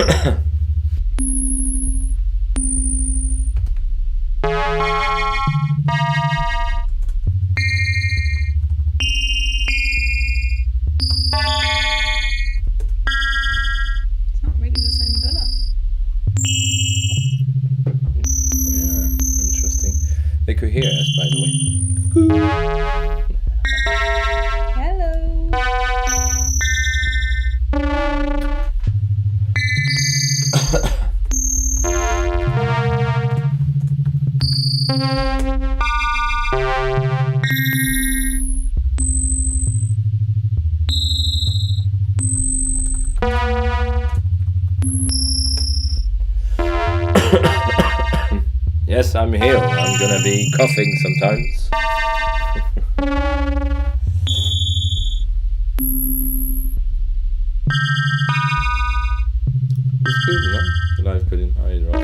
not really the same colour. Yeah, interesting. They could hear us, by the way. Hello. Yes, I'm here. I'm gonna be coughing sometimes. It's good, no? The live couldn't hide right.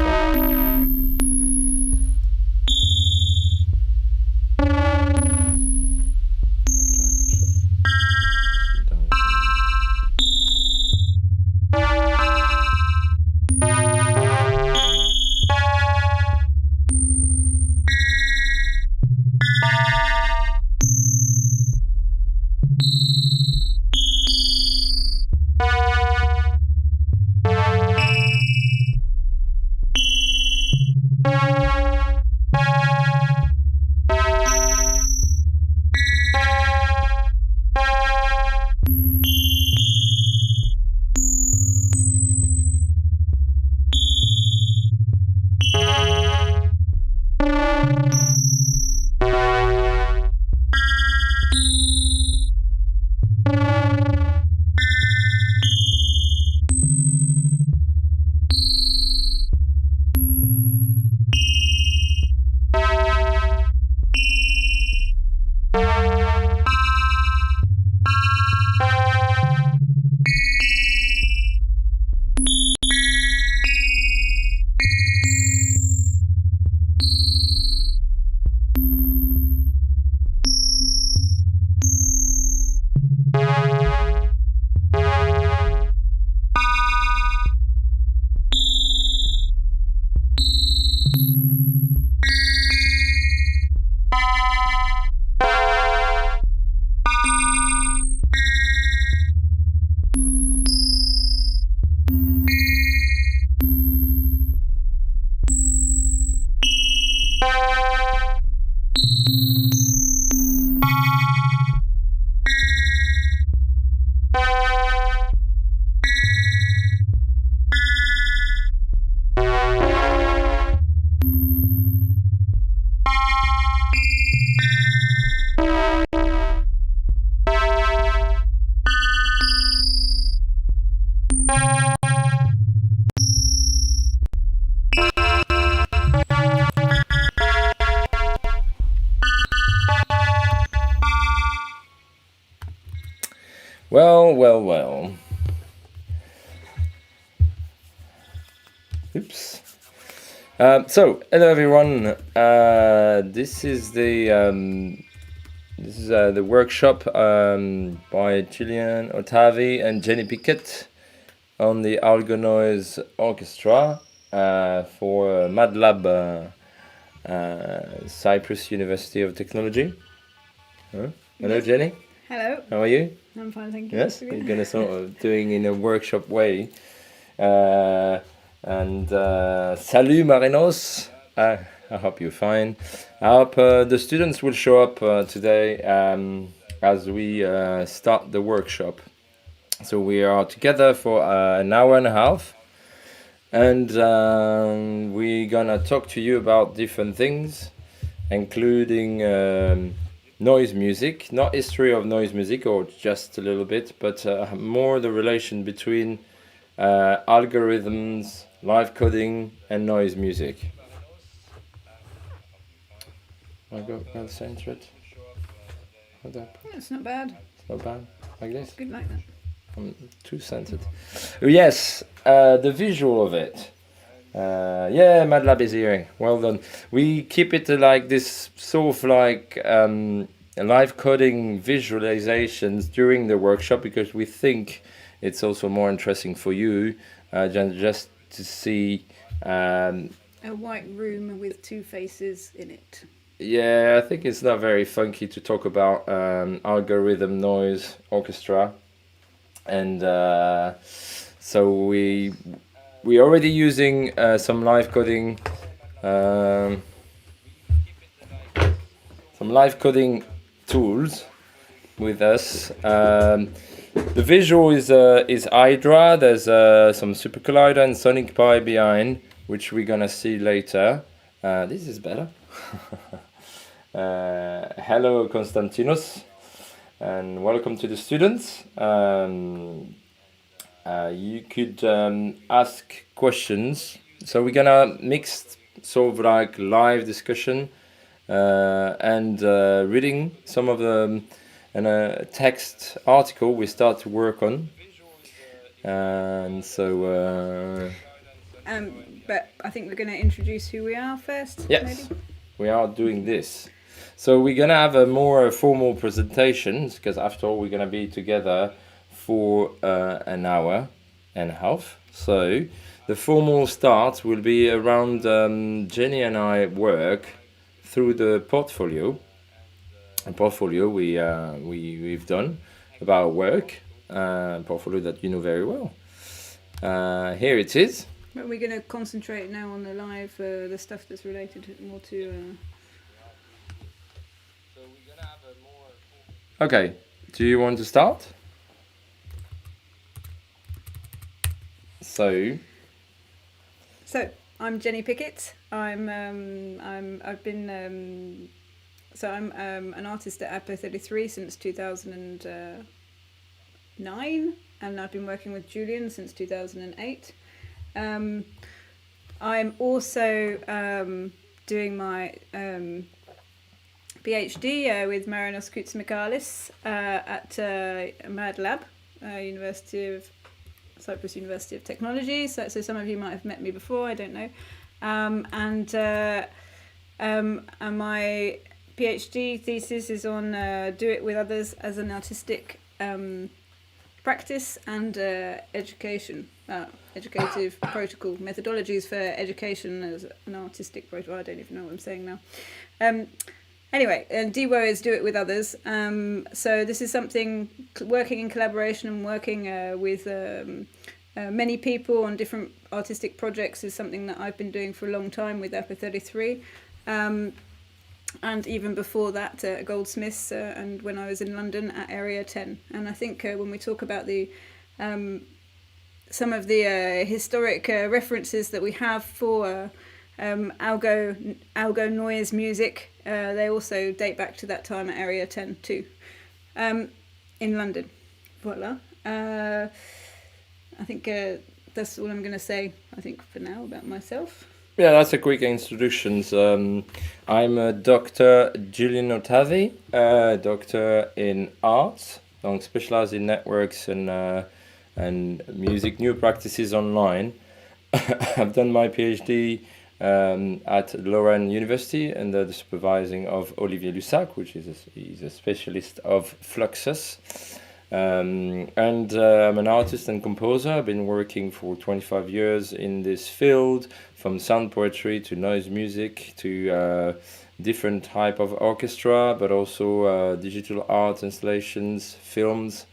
Well. Oops. So, hello everyone. This is the workshop by Julien, Ottavi, and Jenny Pickett on the AlgoNoiseOrchestra for MADLab, Cyprus University of Technology. Hello, Jenny. Hello. How are you? I'm fine, thank you. Yes, we're going to sort of doing in a workshop way. Salut Marinos. I hope you're fine. I hope the students will show up today as we start the workshop. So we are together for an hour and a half, and we're gonna talk to you about different things, including noise music, not history of noise music or just a little bit, but more the relation between algorithms, live coding, and noise music. I go center it. It's not bad. It's not bad. Like this. Good like that. I'm too centered. Yes, the visual of it. Yeah, MADLab is here. Well done. We keep it like this sort of like live coding visualizations during the workshop because we think it's also more interesting for you just to see. A white room with two faces in it. Yeah, I think it's not very funky to talk about AlgoNoiseOrchestra, and so we already using some live coding, tools with us. The visual is Hydra. There's some supercollider and Sonic Pi behind, which we're gonna see later. This is better. Hello, Konstantinos, and welcome to the students. You could ask questions. So we're gonna mix sort of like live discussion and reading some of the text article we start to work on. And so but I think we're going to introduce who we are first. yes, maybe? we are doing this. So we're gonna have a more formal presentation, because after all we're gonna be together for an hour and a half. So the formal start will be around Jenny and I work through the portfolio. A portfolio we've done about work, portfolio that you know very well. Here it is. But we're going to concentrate now on the live, the stuff that's related more to. Okay, do you want to start? So I'm Jenny Pickett. I'm an artist at AlgoNoise since 2009, and I've been working with Julien since 2008. I'm also doing my PhD with Marinos Koutsmikalis at MADLab, Cyprus University of Technology. So some of you might have met me before, I don't know. And my PhD thesis is on do it with others as an artistic practice and educative protocol, methodologies for education as an artistic protocol. I don't even know what I'm saying now. Anyway, DWO is do it with others. So this is something working in collaboration and working with many people on different artistic projects is something that I've been doing for a long time with AlgoNoise. And even before that at Goldsmiths and when I was in London at Area 10. And I think when we talk about the some of the historic references that we have for AlgoNoise music, they also date back to that time at Area 10 too, in London. Voila. I think that's all I'm going to say, I think, for now about myself. yeah, that's a quick introduction. I'm Dr. Julien Ottavi, doctor in arts, donc specialized in networks and music, new practices online. I've done my PhD at Lorraine University under the supervising of Olivier Lussac, which he's a specialist of fluxus. And I'm an artist and composer. I've been working for 25 years in this field, from sound poetry to noise music to different type of orchestra, but also digital art installations, films,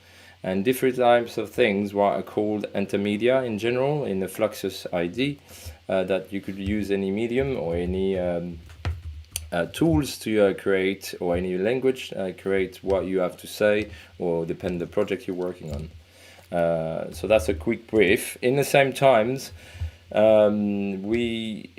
and different types of things, what are called intermedia in general in the Fluxus ID, that you could use any medium or any tools to create, or any language, create what you have to say, or depend the project you're working on. So that's a quick brief. In the same times, we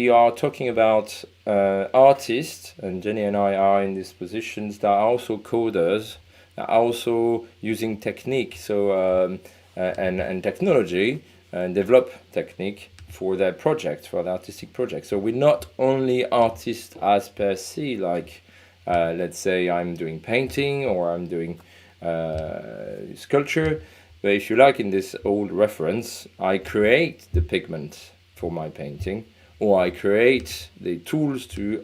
are talking about artists, and Jenny and I are in these positions that are also coders, are also using technique, so and technology, and develop technique for their project, for the artistic project. So we're not only artists as per se, like let's say I'm doing painting or I'm doing sculpture, but if you like, in this old reference, I create the pigment for my painting, or I create the tools to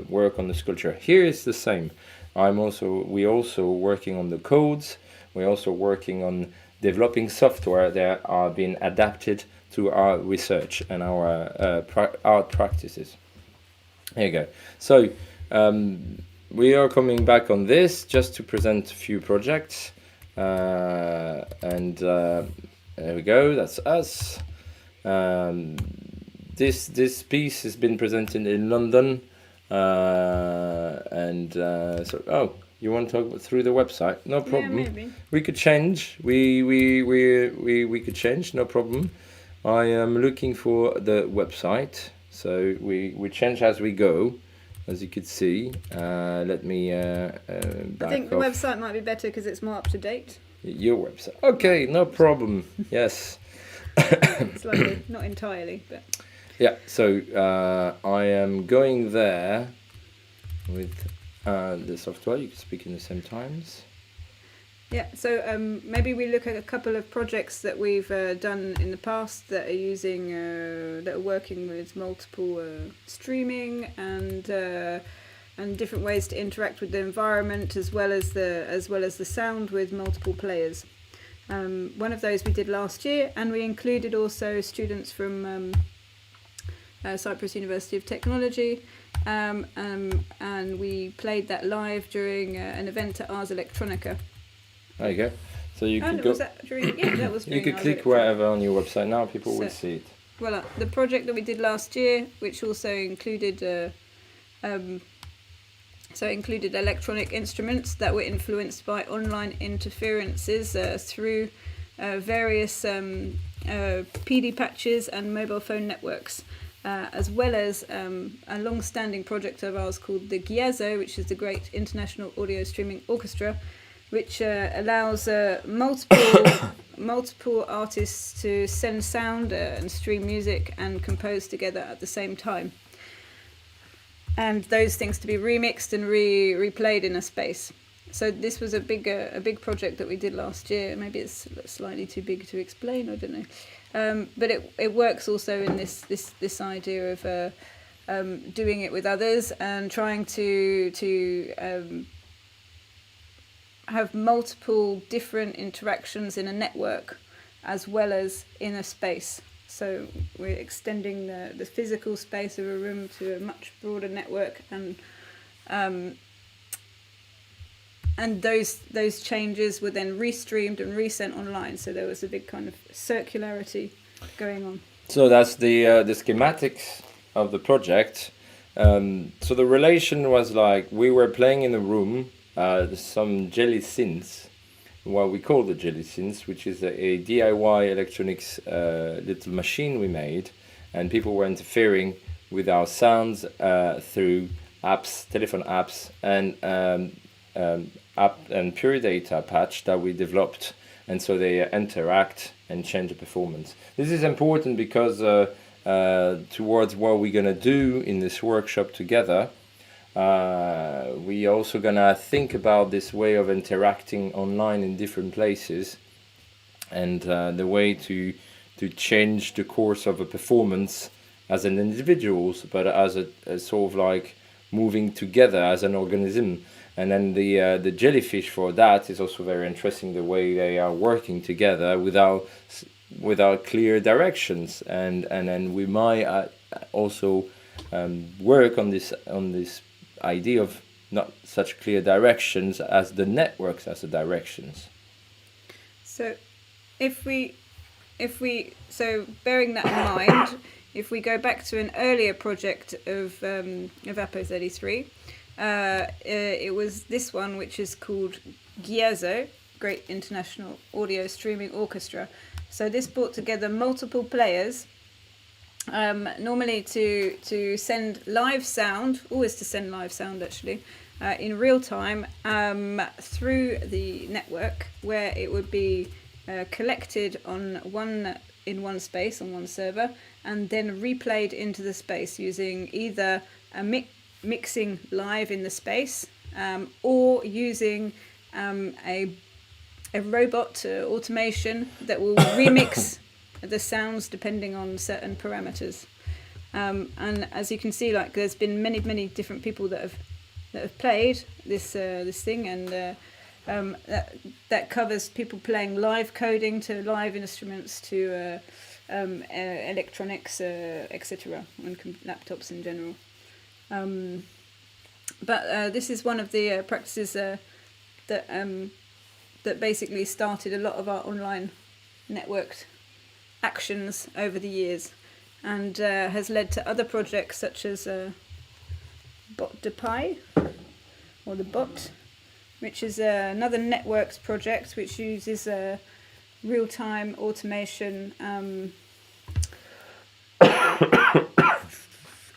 work on the sculpture. Here it's the same. We're also working on the codes. We're also working on developing software that are being adapted to our research and our art practices. There you go. So we are coming back on this just to present a few projects. And there we go, that's us. This piece has been presented in London. So, you want to talk through the website? No problem. Yeah, maybe. We could change. We could change. No problem. I am looking for the website, so we change as we go, as you could see. Let me. I think the website might be better because it's more up to date. Your website. Okay, no problem. Yes. Slightly, not entirely, but. Yeah. So I am going there with the software. You can speak in the same times. Yeah, so maybe we look at a couple of projects that we've done in the past that are using, that are working with multiple streaming and different ways to interact with the environment as well as the sound with multiple players. One of those we did last year, and we included also students from Cyprus University of Technology. And we played that live during an event at Ars Electronica. There you go. So you could go. Was that during, yeah, that was during you could Ars click Electronica. wherever on your website now. People will see it. Well, the project that we did last year, which also included included electronic instruments that were influenced by online interferences through various PD patches and mobile phone networks. As well as a long-standing project of ours called the GIAZO, which is the Great International Audio Streaming Orchestra, which allows multiple artists to send sound and stream music and compose together at the same time. And those things to be remixed and replayed in a space. So this was a big project that we did last year. Maybe it's slightly too big to explain, I don't know. But it works also in this idea of doing it with others and trying to have multiple different interactions in a network as well as in a space. So we're extending the physical space of a room to a much broader network, and those changes were then restreamed and resent online. So there was a big kind of circularity going on. So that's the schematics of the project. So the relation was like we were playing in a room some jelly synths, what we call the jelly synths, which is a DIY electronics little machine we made, and people were interfering with our sounds through apps, telephone apps, and app and Puredata patch that we developed, and so they interact and change the performance. This is important because towards what we're gonna do in this workshop together, we also gonna think about this way of interacting online in different places, and the way to change the course of a performance as an individuals, but as a sort of like moving together as an organism. And then the jellyfish for that is also very interesting, the way they are working together without clear directions, and then we might also work on this idea of not such clear directions as the networks as the directions. So so bearing that in mind, if we go back to an earlier project of APO33, it was this one, which is called GIAZO, Great International Audio Streaming Orchestra. So this brought together multiple players, normally to send live sound, always to send live sound actually, in real time through the network, where it would be collected in one space on one server, and then replayed into the space using either a mixing live in the space, or using a robot automation that will remix the sounds depending on certain parameters. And as you can see, like there's been many different people that have played this thing, and that covers people playing live coding to live instruments to electronics, etc., and laptops in general. But this is one of the practices that basically started a lot of our online networked actions over the years, and has led to other projects such as partI, or the bot, which is another networked project which uses real-time automation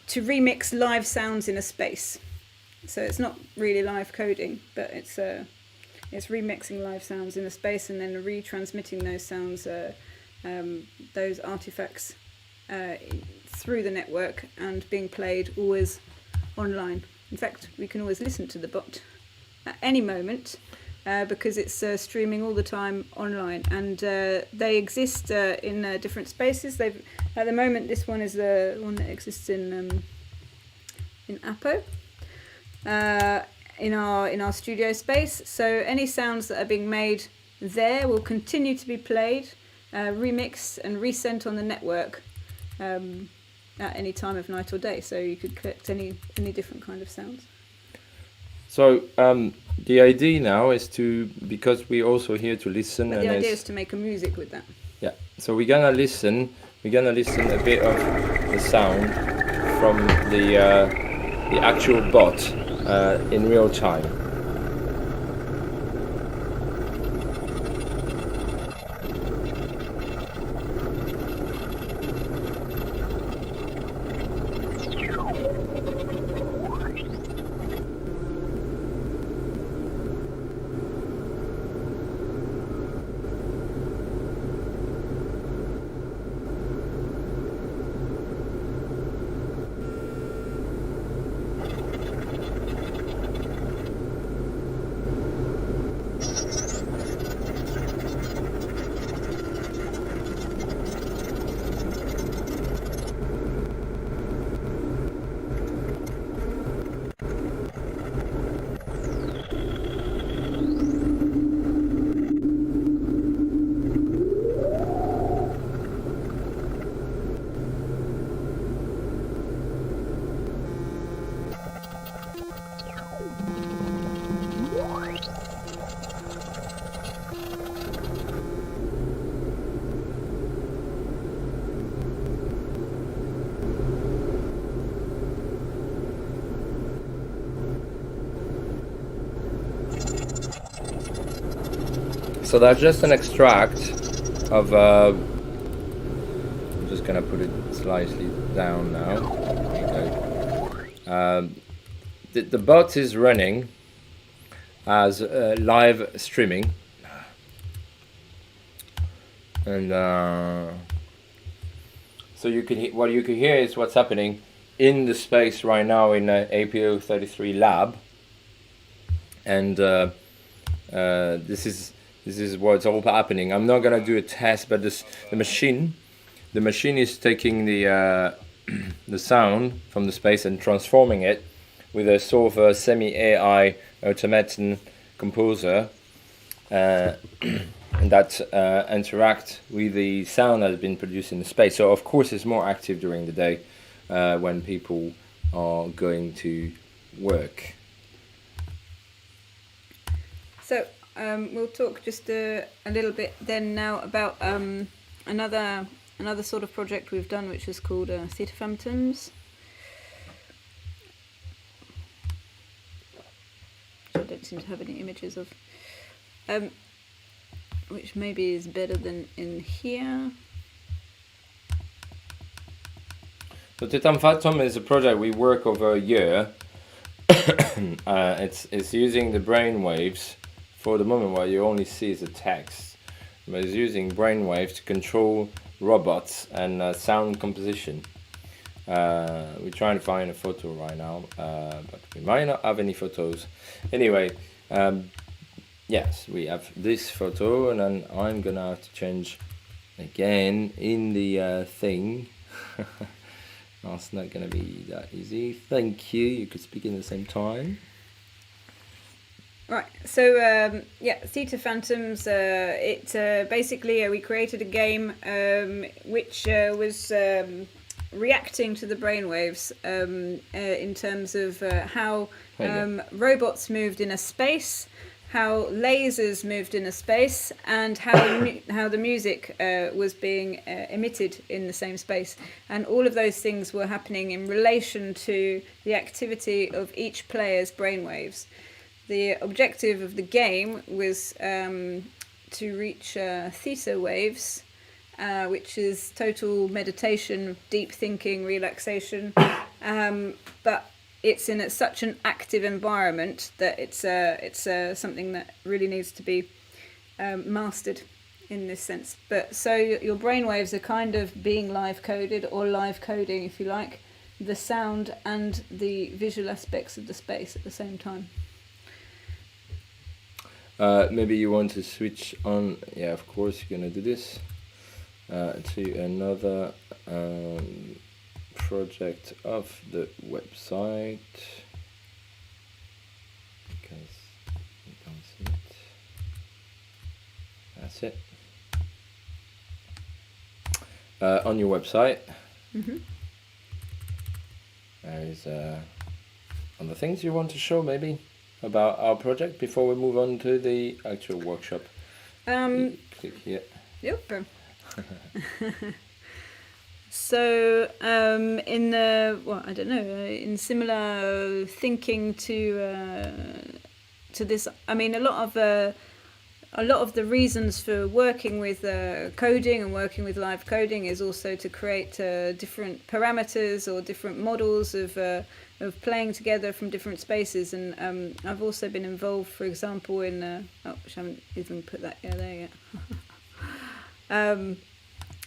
to remix live sounds in a space. So it's not really live coding, but it's remixing live sounds in a space and then retransmitting those sounds, those artifacts, through the network and being played always online. In fact, we can always listen to the bot at any moment because it's streaming all the time online, and they exist in different spaces. At the moment, this one is the one that exists in Apo, in our studio space. So any sounds that are being made there will continue to be played, remixed and resent on the network at any time of night or day. So you could collect any different kind of sounds. So the idea now is because we're also here to listen. But the idea is to make a music with that. Yeah. So we're gonna listen a bit of the sound from the actual bot in real time. So that's just an extract of, I'm just gonna put it slightly down now. The bot is running as live streaming, and so what you can hear is what's happening in the space right now in APO 33 lab, and this is what's all happening. I'm not gonna do a test, but the machine is taking the the sound from the space and transforming it with a sort of a semi-AI automaton composer, and that interact with the sound that has been produced in the space. So of course it's more active during the day when people are going to work. So we'll talk just a little bit then now about another sort of project we've done, which is called Theatre Phantoms. I don't seem to have any images of, which maybe is better than in here. So Theatre Phantom is a project we work over a year. It's using the brain waves. For the moment, what you only see is the text, but it's using brainwaves to control robots and sound composition. We're trying to find a photo right now, but we might not have any photos. Anyway, yes, we have this photo, and then I'm gonna have to change again in the thing. That's not gonna be that easy. Thank you. You could speak in the same time. Right. So Theta Phantoms. Basically we created a game which was reacting to the brainwaves in terms of how robots moved in a space, how lasers moved in a space, and how the music was being emitted in the same space, and all of those things were happening in relation to the activity of each player's brainwaves. The objective of the game was to reach theta waves, which is total meditation, deep thinking, relaxation, but it's in such an active environment that it's something that really needs to be mastered in this sense. But so your brainwaves are kind of being live coded, or live coding, if you like, the sound and the visual aspects of the space at the same time. Maybe you want to switch on, yeah, of course you're gonna do this, to another project of the website, because you can't see it. That's it. On your website, there is other things you want to show, maybe, about our project before we move on to the actual workshop. Click here. Yep. So in in similar thinking to this, I mean, a lot of the reasons for working with coding and working with live coding is also to create different parameters or different models of playing together from different spaces. And I've also been involved, for example, in which I haven't even put that there yet.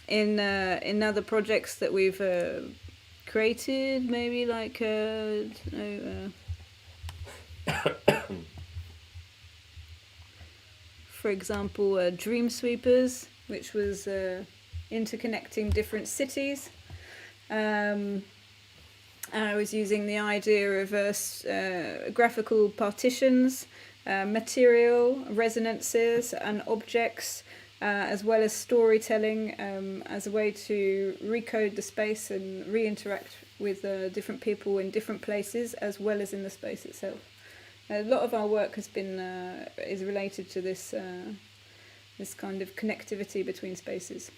In other projects that we've created, maybe like for example, Dream Sweepers, which was interconnecting different cities. I was using the idea of graphical partitions, material, resonances, and objects, as well as storytelling, as a way to recode the space and re-interact with different people in different places, as well as in the space itself. A lot of our work has been is related to this this kind of connectivity between spaces.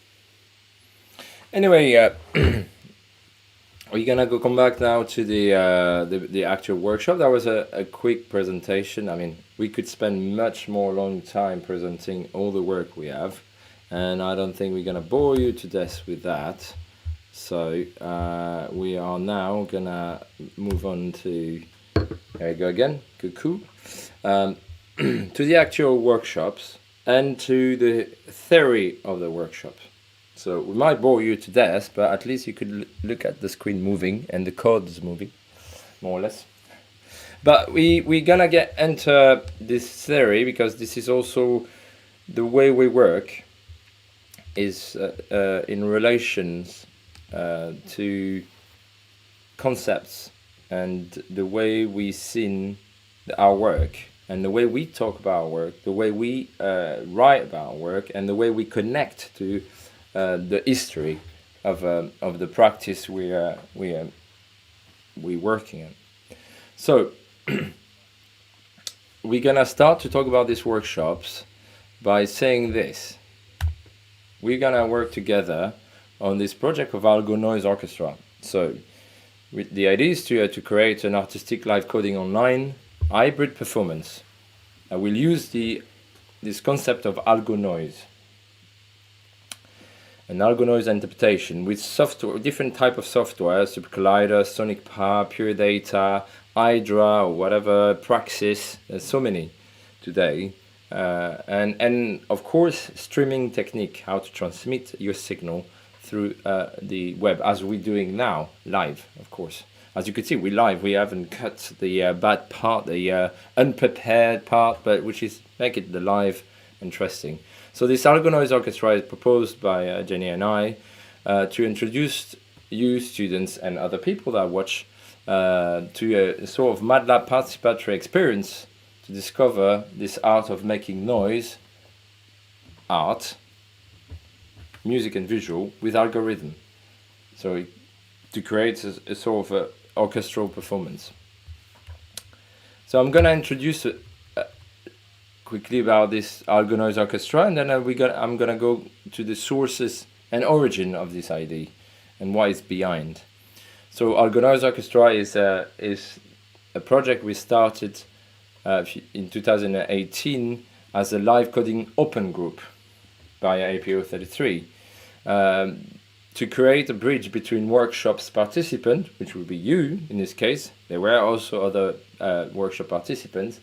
Anyway, we're gonna come back now to the actual workshop. That was a quick presentation. I mean, we could spend much more long time presenting all the work we have, and I don't think we're gonna bore you to death with that. So we are now gonna move on to, there you go again, cuckoo, to the actual workshops and to the theory of the workshop. So we might bore you to death, but at least you could look at the screen moving and the codes moving, more or less. But we're gonna get into this theory, because this is also the way we work, is in relations to concepts and the way we see our work, and the way we talk about our work, the way we write about our work, and the way we connect to the history of the practice we're working in. So we're gonna start to talk about these workshops by saying this: we're gonna work together on this project of AlgoNoiseOrchestra. So the idea is to create an artistic live coding online hybrid performance. I will use this concept of AlgoNoise, an AlgoNoise interpretation with software, different type of software, supercollider, sonic power, Puredata, Hydra, or whatever, Praxis. There's so many today, and of course streaming technique, how to transmit your signal through the web, as we're doing now, live, of course. As you can see, we're live. We haven't cut the bad part, the unprepared part, but which is make it the live interesting. So this AlgoNoiseOrchestra is proposed by Jenny and I to introduce you, students, and other people that watch to a sort of MADLab participatory experience to discover this art of making noise, art, music and visual with algorithm. So to create a sort of orchestral performance. So I'm going to introduce quickly about this AlgoNoiseOrchestra, and then I'm going to go to the sources and origin of this idea and why it's behind. So AlgoNoiseOrchestra is a project we started in 2018 as a live coding open group by APO 33 to create a bridge between Workshop's participant, which would be you in this case. There were also other workshop participants,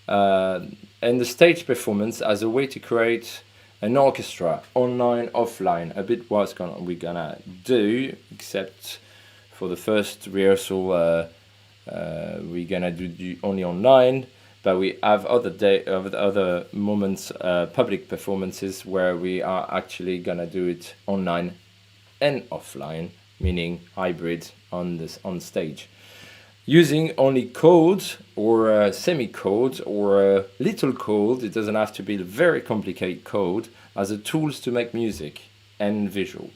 and the stage performance as a way to create an orchestra, online, offline, a bit what we're gonna do, except for the first rehearsal we're gonna do only online, but we have other moments, public performances where we are actually gonna do it online and offline, meaning hybrid on stage, using only codes or semi-codes or little code. It doesn't have to be very complicated code as a tools to make music and visual.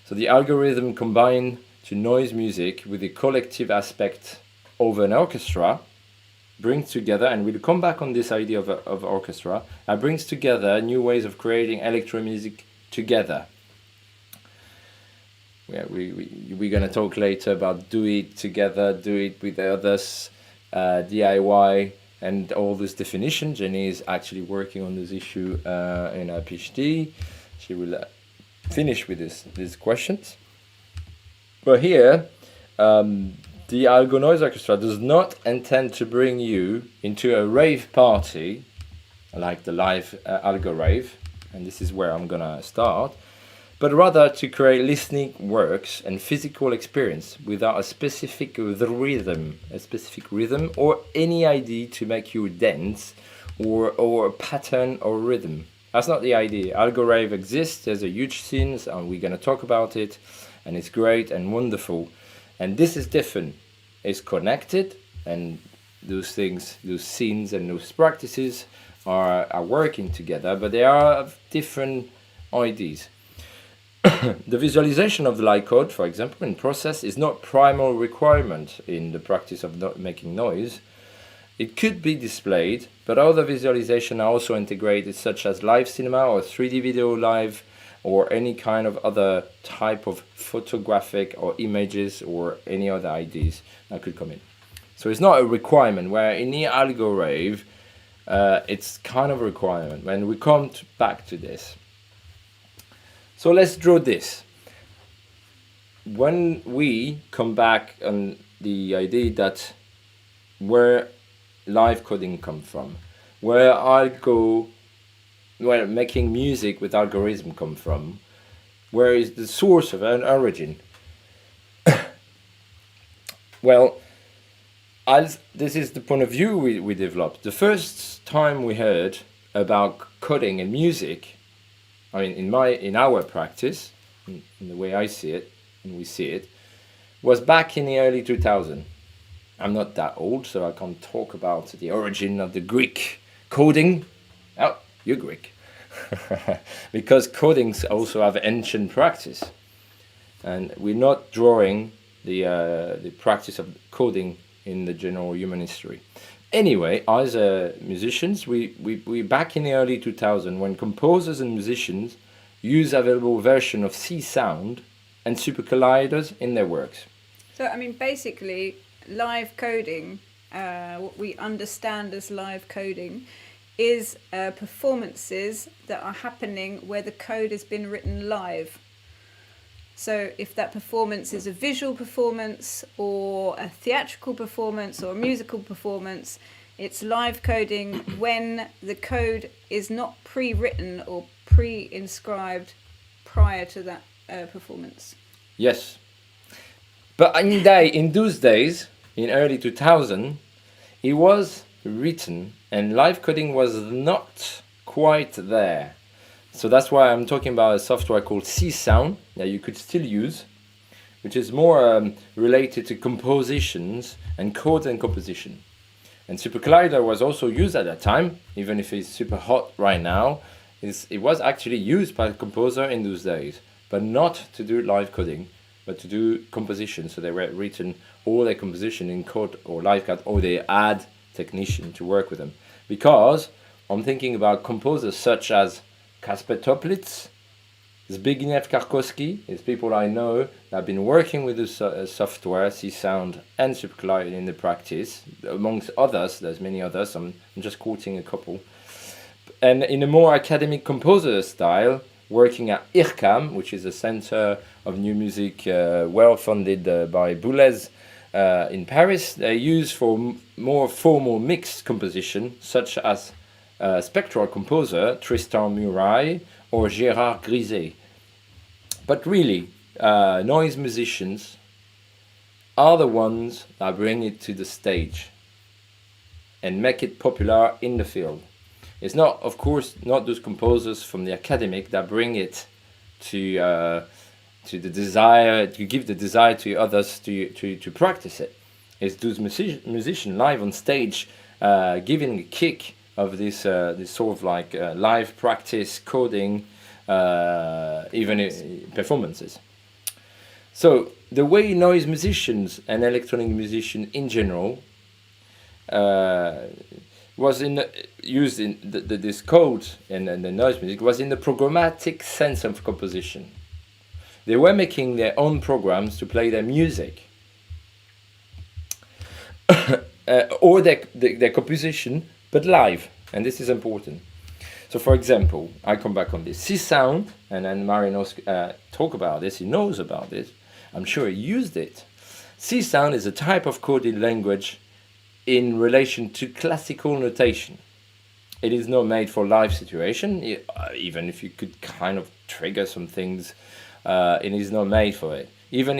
So the algorithm combined to noise music with the collective aspect of an orchestra brings together, and we'll come back on this idea of orchestra, brings together new ways of creating electro music together. Yeah, we're going to talk later about do it together, do it with others, DIY, and all this definition. Jenny is actually working on this issue in her PhD. She will finish with these questions. But here, the AlgoNoiseOrchestra does not intend to bring you into a rave party, like the live Algo Rave, and this is where I'm going to start, but rather to create listening works and physical experience without a specific rhythm, or any idea to make you dance or a pattern or rhythm. That's not the idea. Algo Rave exists, there's a huge scene, and we're going to talk about it, and it's great and wonderful. And this is different. It's connected, and those things, those scenes and those practices are working together, but they are different ideas. The visualization of the live code, for example, in process is not primary requirement in the practice of making noise. It could be displayed, but other visualization are also integrated, such as live cinema or 3D video live, or any kind of other type of photographic or images or any other ideas that could come in. So it's not a requirement, where in the Algo Rave, it's kind of a requirement. When we come back to this. So let's draw this. When we come back on the idea that where live coding come from, where making music with algorithm come from, where is the source of an origin? Well, as this is the point of view we developed. The first time we heard about coding and music, I mean, in our practice, in the way I see it, and we see it, was back in the early 2000s. I'm not that old, so I can't talk about the origin of the Greek coding. Oh, you're Greek. Because codings also have ancient practice. And we're not drawing the practice of coding in the general human history. Anyway, as musicians, we back in the early 2000s when composers and musicians use available version of C sound and supercolliders in their works. So, I mean, basically, live coding, what we understand as live coding, is performances that are happening where the code has been written live. So if that performance is a visual performance or a theatrical performance or a musical performance, it's live coding when the code is not pre-written or pre-inscribed prior to that performance. Yes. But in those days, in early 2000, it was written and live coding was not quite there. So that's why I'm talking about a software called C Sound that you could still use, which is more related to compositions and chords and composition. And supercollider was also used at that time, even if it's super hot right now. It was actually used by the composer in those days, but not to do live coding, but to do composition. So they were written all their composition in code or live code, or they had technician to work with them. Because I'm thinking about composers such as Kasper Toplitz, Zbigniew Karkowski. It's people I know that have been working with this software, C-Sound and supercollider in the practice. Amongst others, there's many others, I'm just quoting a couple. And in a more academic composer style, working at IRCAM, which is a center of new music well funded by Boulez in Paris, they use for more formal mixed composition, such as spectral composer Tristan Muraille or Gérard Griset. But really, noise musicians are the ones that bring it to the stage and make it popular in the field. It's not, of course, not those composers from the academic that bring it to the desire, to give the desire to others to practice it. It's those musicians live on stage giving a kick of this sort of like live practice coding, even performances. So the way noise musicians and electronic musicians in general was used in this code and the noise music was in the programmatic sense of composition. They were making their own programs to play their music or their composition, but live, and this is important. So, for example, I come back on this C-Sound, and then Marinos talk about this. He knows about this. I'm sure he used it. C-Sound is a type of coded language in relation to classical notation. It is not made for live situation, even if you could kind of trigger some things. It is not made for it. Even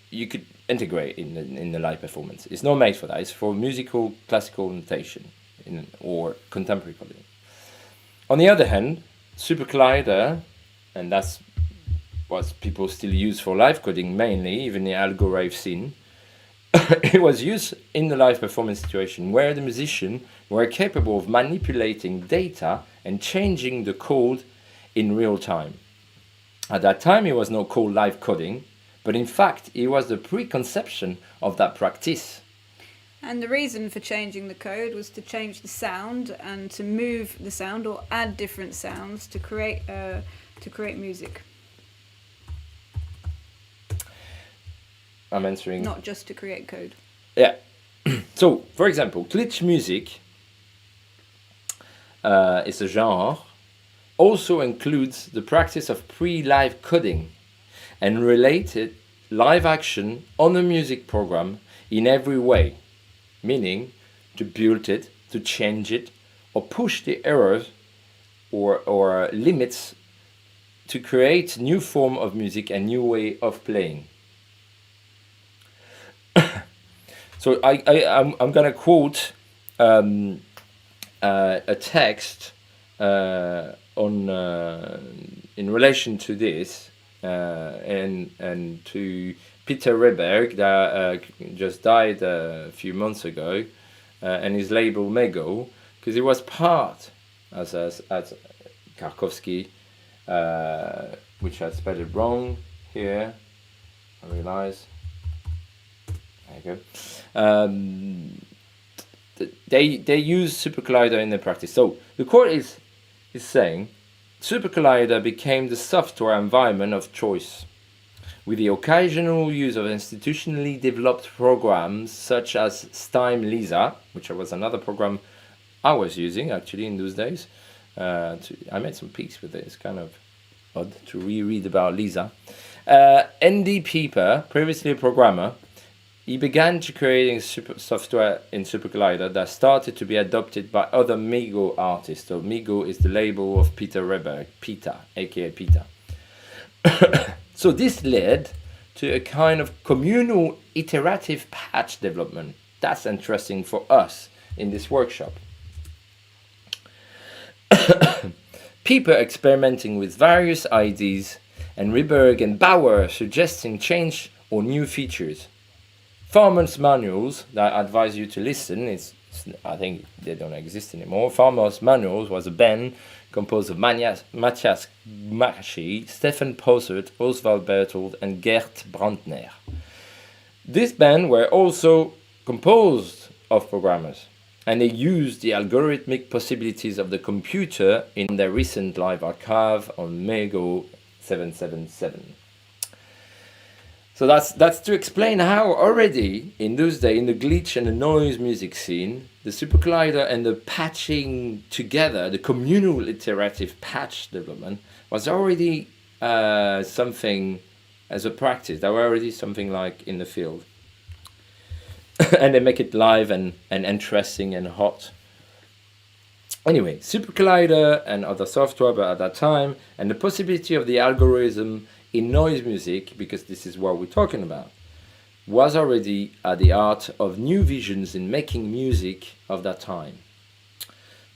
you could integrate in the live performance. It's not made for that. It's for musical classical notation or contemporary coding. On the other hand, supercollider, and that's what people still use for live coding mainly, even the AlgoNoise scene, it was used in the live performance situation where the musicians were capable of manipulating data and changing the code in real time. At that time, it was not called live coding, but in fact, it was the preconception of that practice. And the reason for changing the code was to change the sound and to move the sound or add different sounds to create music. I'm answering. Not just to create code. Yeah. So, for example, glitch music is a genre, also includes the practice of pre-live coding and related live action on a music program in every way, meaning to build it, to change it, or push the errors or limits to create new form of music and new way of playing. So I'm gonna quote a text on in relation to this and to Peter Reberg that just died a few months ago, and his label Mego, because he was part as Karkowski, which I spelled it wrong here. I realize. There you go. They use supercollider in their practice. So the court is saying supercollider became the software environment of choice, with the occasional use of institutionally developed programs such as Stime Lisa, which was another program I was using actually in those days. I made some peaks with it. It's kind of odd to reread about Lisa. Andy Pieper, previously a programmer, he began to creating software in supercollider that started to be adopted by other Mego artists. So Mego is the label of Peter Reberg, Pita, aka Pita. So this led to a kind of communal iterative patch development. That's interesting for us in this workshop. Pieper experimenting with various ideas and Reberg and Bauer suggesting change or new features. farmers' manuals that I advise you to listen. I think they don't exist anymore. Farmers' Manuals was a band composed of Matthias Marschi, Stefan Posert, Oswald Berthold, and Gert Brandner. This band were also composed of programmers, and they used the algorithmic possibilities of the computer in their recent live archive on Mego 777. So that's to explain how already in those days, in the glitch and the noise music scene, the supercollider and the patching together, the communal iterative patch development was already something as a practice. They were already something like in the field. And they make it live and interesting and hot. Anyway, supercollider and other software, but at that time, and the possibility of the algorithm in noise music, because this is what we're talking about, was already at the heart of new visions in making music of that time.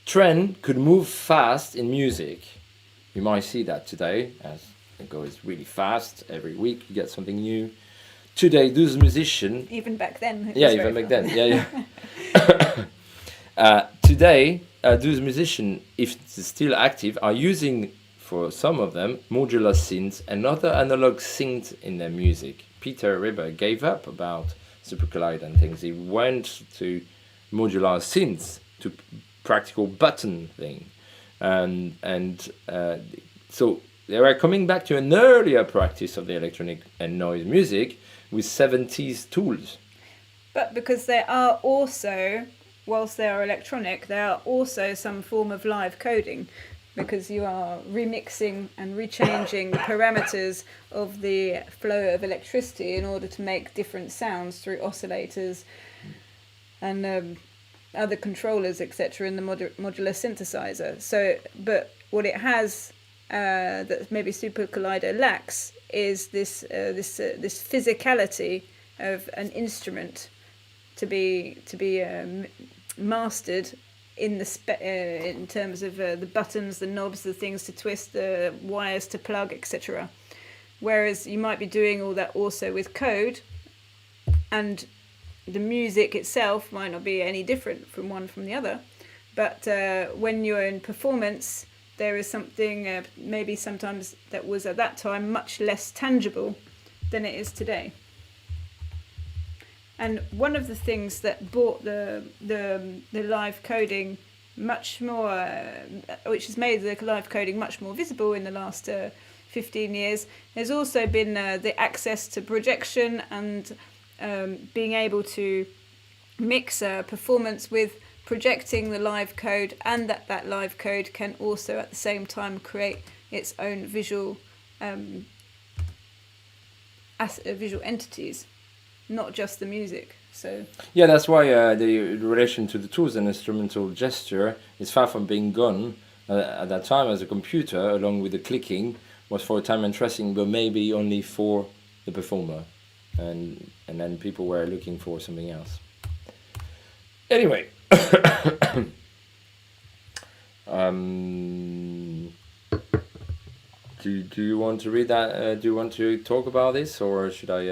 Trend could move fast in music. You might see that today, as it goes really fast. Every week you get something new. Today, those musicians... Even back then. Even back then. Today, those musicians, if it's still active, are using, for some of them, modular synths and other analog synths in their music. Peter Ribber gave up about supercollider and things. He went to modular synths, to practical button thing. So they were coming back to an earlier practice of the electronic and noise music with 70s tools. But because they are also, whilst they are electronic, they are also some form of live coding, because you are remixing and rechanging the parameters of the flow of electricity in order to make different sounds through oscillators and other controllers, etc., in the modular synthesizer. So, but what it has that maybe supercollider lacks is this physicality of an instrument to be mastered in in terms of the buttons, the knobs, the things to twist, the wires to plug, etc. Whereas you might be doing all that also with code, and the music itself might not be any different from one from the other. But when you're in performance, there is something maybe sometimes that was at that time much less tangible than it is today. And one of the things that brought the live coding much more, which has made the live coding much more visible in the last 15 years, has also been the access to projection and being able to mix performance with projecting the live code, and that live code can also at the same time create its own visual visual entities, not just the music. So yeah, that's why the relation to the tools and instrumental gesture is far from being gone. At that time, as a computer, along with the clicking, was for a time interesting, but maybe only for the performer, and then people were looking for something else. Anyway, do you want to read that? Do you want to talk about this, or should I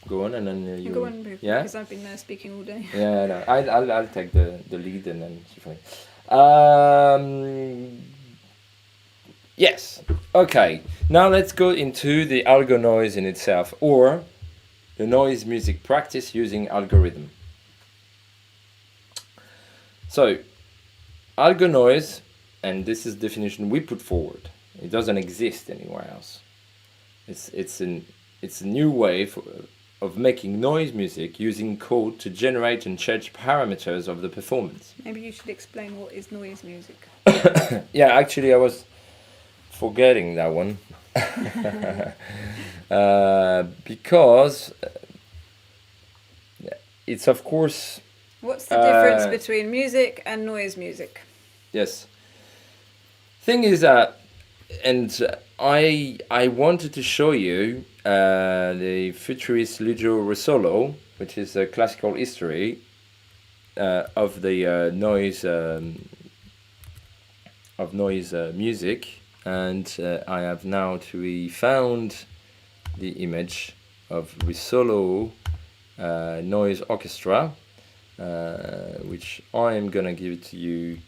go on and then you go on? Yeah, because I've been speaking all day. Yeah, no, I'll take the lead and then see for me. Yes. Okay. Now let's go into the AlgoNoise in itself, or the noise music practice using algorithm. So, AlgoNoise, and this is the definition we put forward. It doesn't exist anywhere else. It's a new way of making noise music using code to generate and change parameters of the performance. Maybe you should explain what is noise music. Yeah, actually I was forgetting that one. Because it's of course... What's the difference between music and noise music? Yes. Thing is that, I wanted to show you the futurist Lucio Russolo, which is a classical history of the noise music, and I have now found the image of Russolo Noise Orchestra, which I'm gonna give to you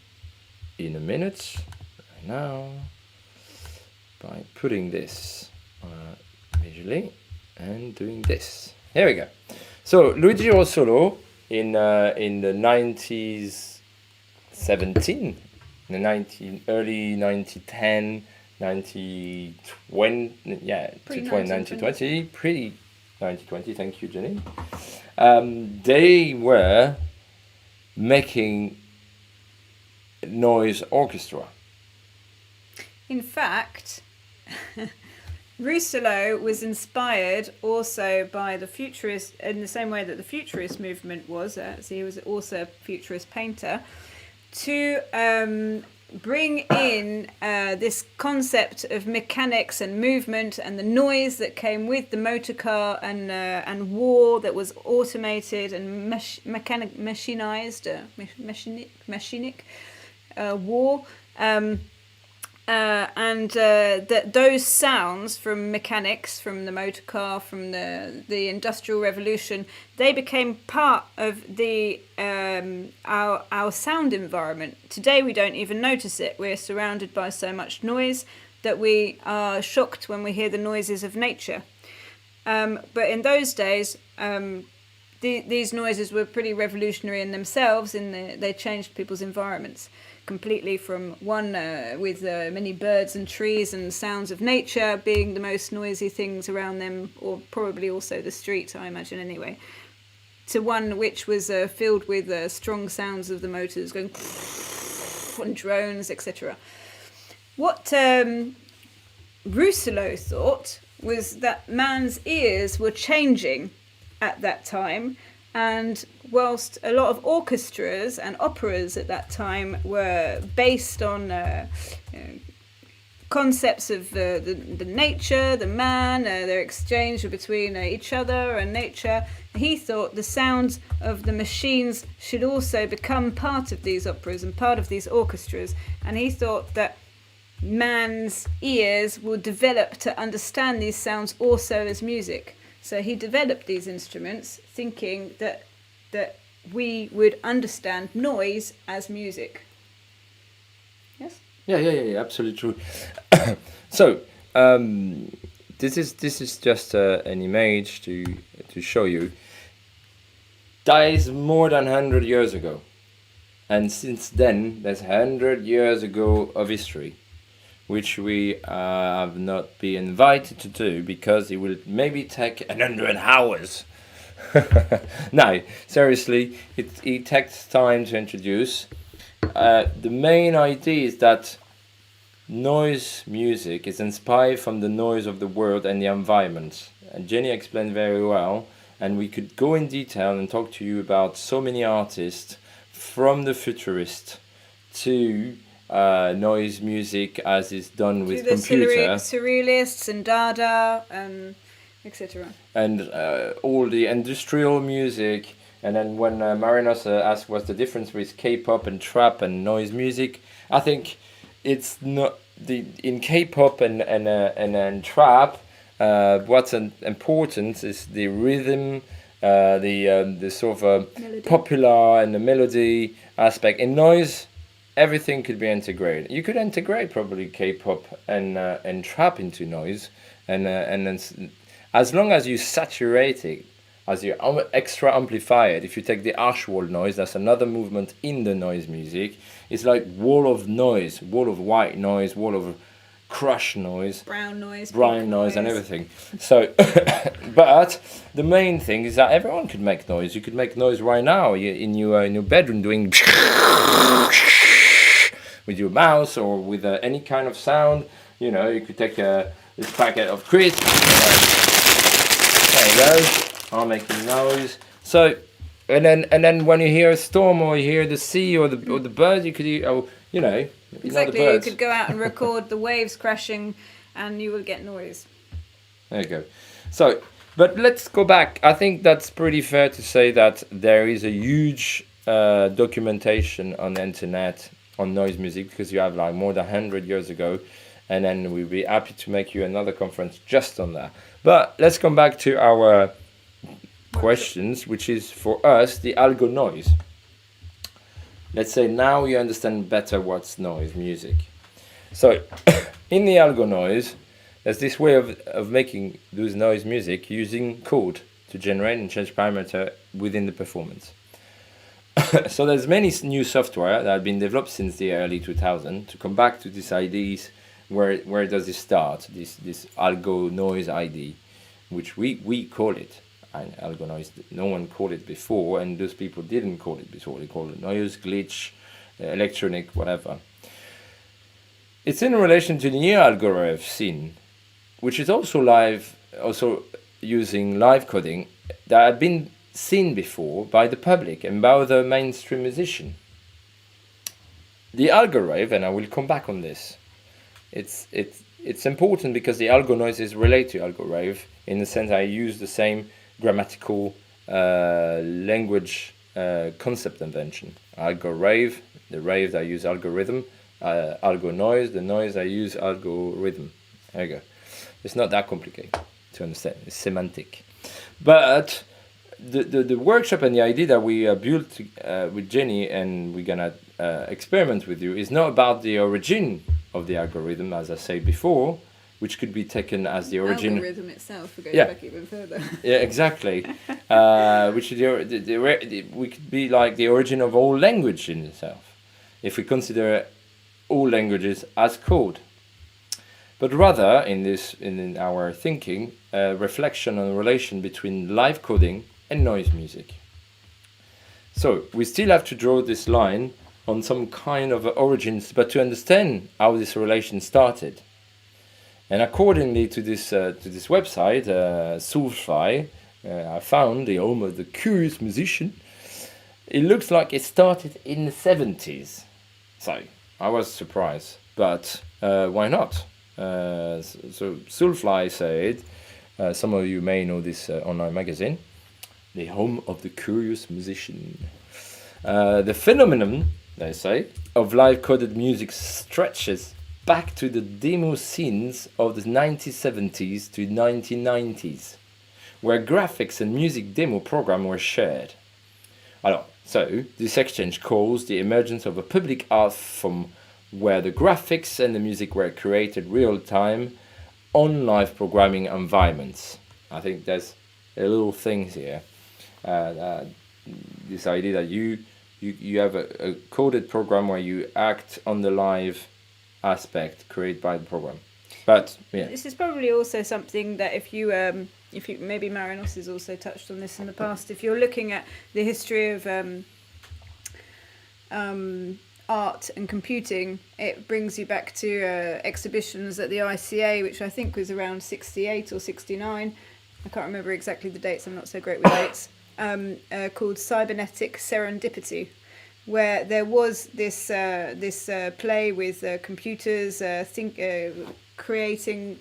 in a minute right now by putting this visually and doing this. Here we go. So Luigi Russolo in the 1917, in the early 1910, 1920, yeah, to 1920, pre 1920. Thank you, Jenny. They were making noise orchestra. In fact, Russolo was inspired also by the futurist, in the same way that the futurist movement was, so he was also a futurist painter, to bring in this concept of mechanics and movement and the noise that came with the motor car and war that was automated and machinized, machinic war. That those sounds from mechanics, from the motor car, from the Industrial Revolution, they became part of the our sound environment. Today we don't even notice it. We're surrounded by so much noise that we are shocked when we hear the noises of nature. But in those days, these noises were pretty revolutionary in themselves. They changed people's environments completely, from one with many birds and trees and sounds of nature being the most noisy things around them, or probably also the street, I imagine anyway, to one which was filled with strong sounds of the motors going and drones, etc. What Russolo thought was that man's ears were changing at that time, and whilst a lot of orchestras and operas at that time were based on concepts of the nature, the man, their exchange between each other and nature, he thought the sounds of the machines should also become part of these operas and part of these orchestras. And he thought that man's ears will develop to understand these sounds also as music. So he developed these instruments thinking that we would understand noise as music. Yes? Yeah, absolutely true. So this is just an image to show you. That is more than 100 years ago, and since then there's 100 years ago of history, which we have not been invited to do because it will maybe take 100 hours. No, seriously, it takes time to introduce. The main idea is that noise music is inspired from the noise of the world and the environment. And Jenny explained very well, and we could go in detail and talk to you about so many artists, from the futurist to noise music as is done with computer. Surrealists and Dada, etc. And all the industrial music. And then when Marinos asked what's the difference with K-pop and trap and noise music, I think it's not in K-pop and trap. What's important is the rhythm, the sort of popular and the melody aspect. In noise, everything could be integrated. You could integrate probably K-pop and trap into noise, and then as long as you saturate it, as you extra amplify it. If you take the arch wall noise, that's another movement in the noise music. It's like wall of noise, wall of white noise, wall of crush noise, brown noise, and everything. So, but the main thing is that everyone could make noise. You could make noise right now in your bedroom, doing with your mouse or with any kind of sound. You know, you could take this packet of crisps. There you go. I'm making noise. So, and then when you hear a storm or you hear the sea or the birds, you could exactly. You could go out and record the waves crashing, and you will get noise. There you go. So, but let's go back. I think that's pretty fair to say that there is a huge documentation on the internet on noise music, because you have like more than 100 years ago, and then we'll be happy to make you another conference just on that. But let's come back to our questions, which is for us the AlgoNoise. Let's say now you understand better what's noise music. So in the AlgoNoise, there's this way of making those noise music using code to generate and change parameter within the performance. So there's many new software that have been developed since the early 2000s to come back to these ideas. Where does it start? This AlgoNoise ID, which we call it. And AlgoNoise, no one called it before, and those people didn't call it before. They called it noise, glitch, electronic, whatever. It's in relation to the new algorithm scene, which is also using live coding that had been seen before by the public and by the mainstream musician. The algorithm, and I will come back on this, it's important because the AlgoNoise is related to algorithm in the sense I use the same grammatical language concept invention. Algorithm, the rave I use algorithm, AlgoNoise, the noise I use algorithm. There you go. It's not that complicated to understand. It's semantic. But the workshop and the idea that we built with Jenny and we're gonna experiment with you is not about the origin of the algorithm, as I said before, which could be taken as the origin. Algorithm itself, we're going back even further. Yeah, exactly. Which we could be like the origin of all language in itself, if we consider all languages as code. But rather, in our thinking, a reflection on the relation between live coding and noise music. So we still have to draw this line on some kind of origins, but to understand how this relation started. And accordingly to this website, Soulfly, I found the home of the curious musician. It looks like it started in the 70s. So I was surprised, but why not? So Soulfly said, some of you may know this online magazine, the home of the curious musician. The phenomenon, they say, of live coded music stretches back to the demo scenes of the 1970s to 1990s, where graphics and music demo programs were shared. So this exchange caused the emergence of a public art form where the graphics and the music were created real time on live programming environments. I think there's a little thing here. This idea that you have a coded program where you act on the live aspect created by the program. But yeah, this is probably also something that if you maybe Marinos has also touched on this in the past. If you're looking at the history of art and computing, it brings you back to exhibitions at the ICA, which I think was around 68 or 69. I can't remember exactly the dates. I'm not so great with dates. Called Cybernetic Serendipity, where there was this play with computers creating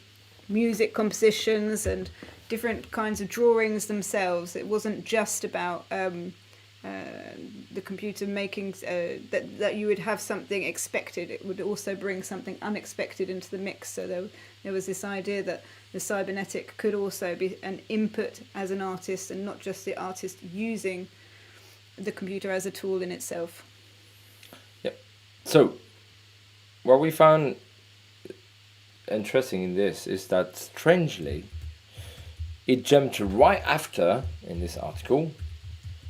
music compositions and different kinds of drawings themselves. It wasn't just about the computer making that you would have something expected. It would also bring something unexpected into the mix. So there was this idea that the cybernetic could also be an input as an artist and not just the artist using the computer as a tool in itself. Yep. So what we found interesting in this is that strangely it jumped right after, in this article,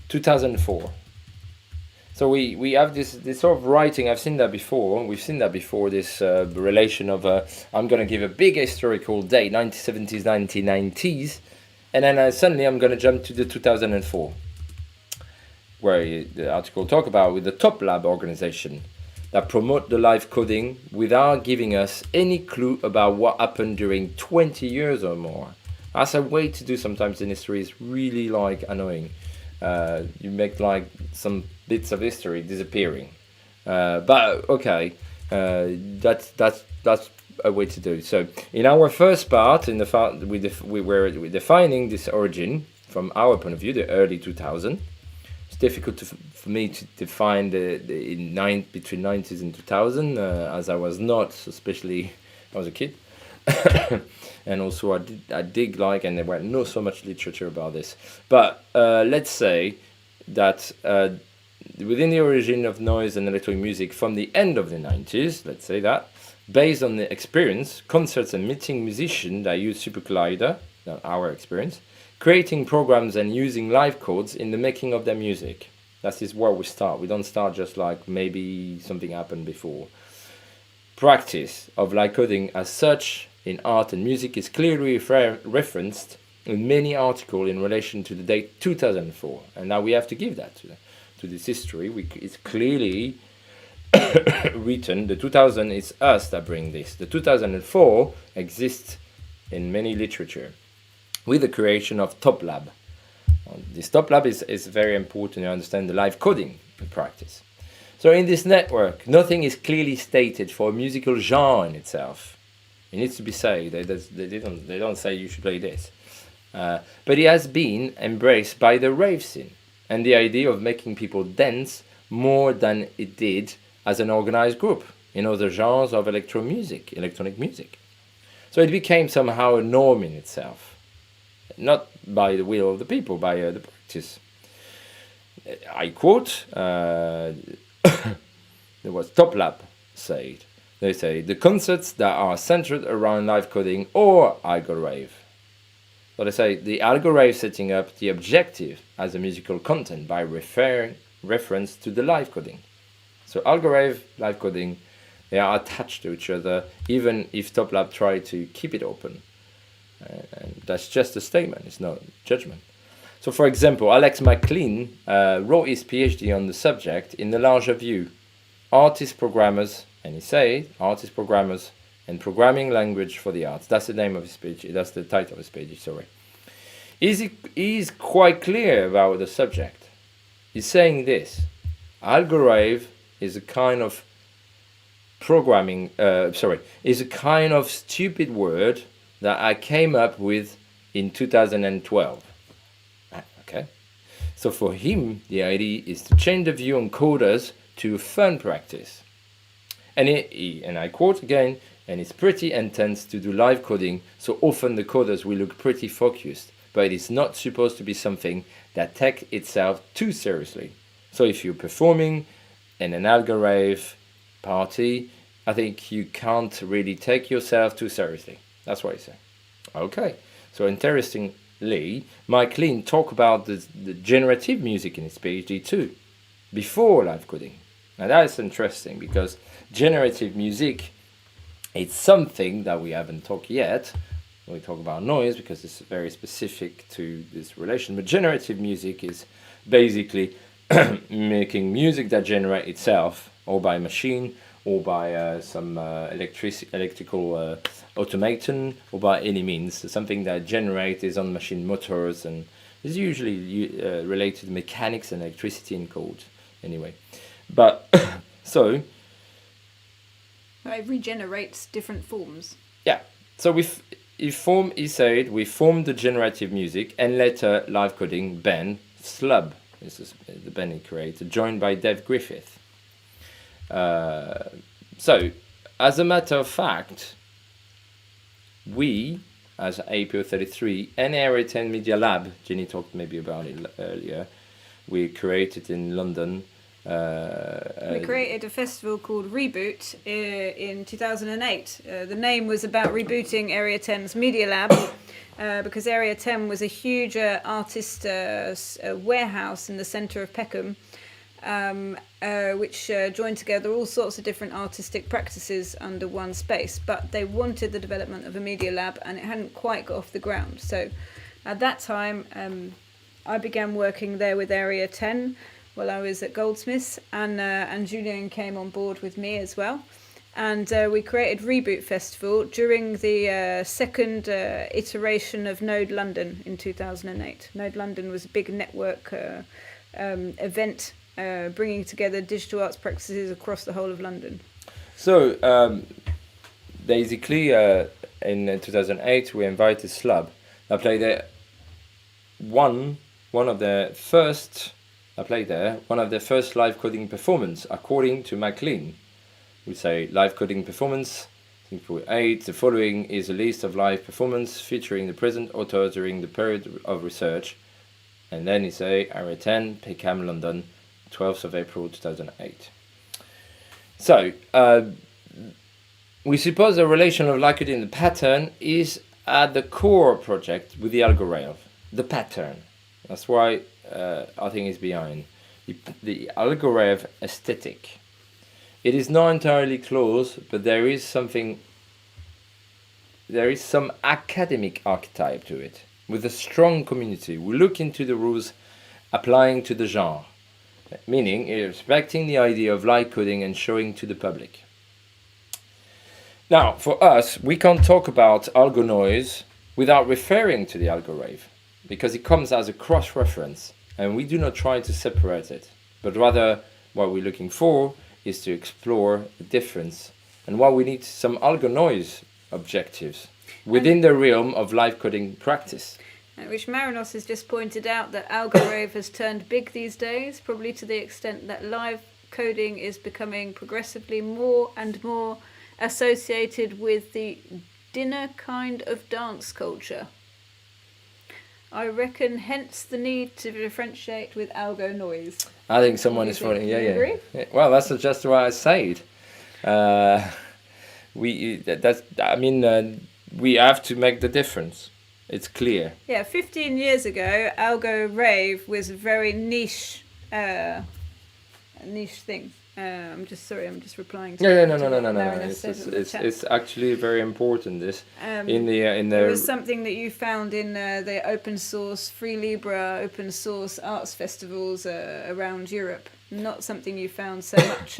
2004. So we have this sort of writing. I've seen that before. We've seen that before. This relation of I'm going to give a big historical date, 1970s, 1990s, and then suddenly I'm going to jump to the 2004, where the article talk about with the MADLab organization that promote the live coding without giving us any clue about what happened during 20 years or more. That's a way to do sometimes in history. Is really like annoying. You make like some bits of history disappearing, but okay, that's a way to do it. So in our first part, in the we were defining this origin from our point of view, the early 2000s. It's difficult for me to define between 90s and 2000, as I was not, especially I was a kid. And also I dig like, and there were not so much literature about this. But let's say that within the origin of noise and electronic music from the end of the 90s, let's say that, based on the experience, concerts and meeting musicians that use supercollider, our experience, creating programs and using live codes in the making of their music. That is where we start. We don't start just like maybe something happened before. Practice of live coding as such in art and music is clearly referenced in many articles in relation to the date 2004. And now we have to give that to this history. It's clearly written. The 2000 is us that bring this. The 2004 exists in many literature with the creation of TopLab. This TopLab is very important to understand the live coding in practice. So in this network, nothing is clearly stated for a musical genre in itself. It needs to be said. They don't say you should play this. But it has been embraced by the rave scene and the idea of making people dance more than it did as an organized group in other genres of electronic music. So it became somehow a norm in itself, not by the will of the people, by the practice. I quote, there was TopLab said. They say, the concerts that are centered around live coding or AlgoRave. So they say, the AlgoRave setting up the objective as a musical content by reference to the live coding. So AlgoRave, live coding, they are attached to each other, even if TopLab try to keep it open. And that's just a statement, it's not judgment. So for example, Alex McLean wrote his PhD on the subject in the larger view, artist programmers, and he said, artist programmers and programming language for the arts. That's the name of his PhD, that's the title of his PhD, sorry. He's quite clear about the subject. He's saying this, AlgoRave is a kind of is a kind of stupid word that I came up with in 2012. Okay, so for him, the idea is to change the view on coders to fun practice. And and I quote again, and it's pretty intense to do live coding, so often the coders will look pretty focused, but it is not supposed to be something that takes itself too seriously. So if you're performing in an AlgoRave party, I think you can't really take yourself too seriously. That's what I say. Okay, so interestingly, Mike Lean talked about the generative music in his PhD too, before live coding. Now that's interesting because generative music, it's something that we haven't talked yet. We talk about noise because it's very specific to this relation, but generative music is basically making music that generates itself, or by machine, or by some electrical automaton, or by any means. Something that generates is on machine motors and is usually related to mechanics and electricity and code. Anyway, but so it regenerates different forms. Yeah. So he said we formed the generative music and later live coding band Slub. This is the band he created, joined by Dave Griffith. So, as a matter of fact, we, as APO33 and Area 10 Media Lab, Jenny talked maybe about it earlier, we created in London. We created a festival called Reboot in 2008. The name was about rebooting Area 10's Media Lab because Area 10 was a huge artist warehouse in the centre of Peckham, which joined together all sorts of different artistic practices under one space. But they wanted the development of a Media Lab and it hadn't quite got off the ground. So at that time, I began working there with Area 10 while I was at Goldsmiths, and Julien came on board with me as well. And we created Reboot Festival during the second iteration of Node London in 2008. Node London was a big network event bringing together digital arts practices across the whole of London. So basically in 2008 we invited Slub. I played there one of the first live coding performance according to McLean. We say live coding performance For 8, the following is a list of live performance featuring the present author during the period of research. And then you say Area 10, Peckham, London, 12th of April 2008. So, we suppose the relation of likelihood in the pattern is at the core project with the algorithm, the pattern. That's why I think it's behind. The algorithm aesthetic. It is not entirely closed, but there is some academic archetype to it, with a strong community. We look into the rules applying to the genre, meaning respecting the idea of light coding and showing to the public. Now, for us, we can't talk about AlgoNoise without referring to the algorithm, because it comes as a cross-reference, and we do not try to separate it, but rather what we're looking for is to explore the difference and why we need some AlgoNoise objectives within the realm of live coding practice. Which Marinos has just pointed out that algorithm has turned big these days, probably to the extent that live coding is becoming progressively more and more associated with the dinner kind of dance culture. I reckon hence the need to differentiate with AlgoNoise. I think someone is falling. Yeah. Well, that's just what I said. We have to make the difference. It's clear. Yeah, 15 years ago, AlgoRave was a very niche thing. I'm just replying to. No. It's actually very important. This It was something that you found in the open source Free Libra open source arts festivals around Europe. Not something you found so much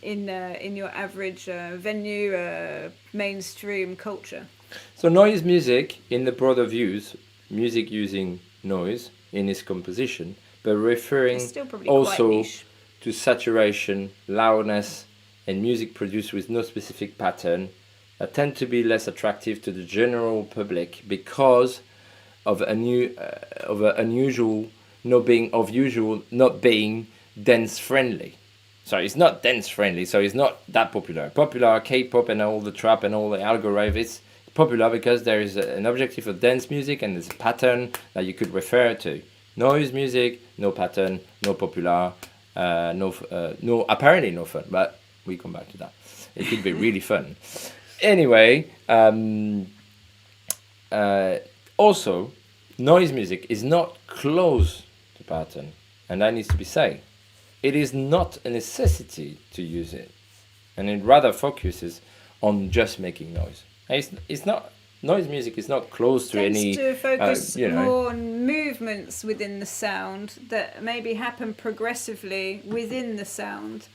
in your average venue mainstream culture. So noise music, in the broader views, music using noise in its composition, but referring also to saturation, loudness, and music produced with no specific pattern, that tend to be less attractive to the general public because of unusual not being dance friendly. So it's not dance friendly, so it's not that popular. Popular K-pop and all the trap and all the algorithm, it's popular because there is an objective of dance music and there's a pattern that you could refer to. Noise music, no pattern, no popular, apparently no fun, but we come back to that. It could be really fun. Anyway, also, noise music is not close to pattern, and that needs to be said. It is not a necessity to use it, and it rather focuses on just making noise. It's not. Noise music is not close to any. To focus more on movements within the sound that maybe happen progressively within the sound,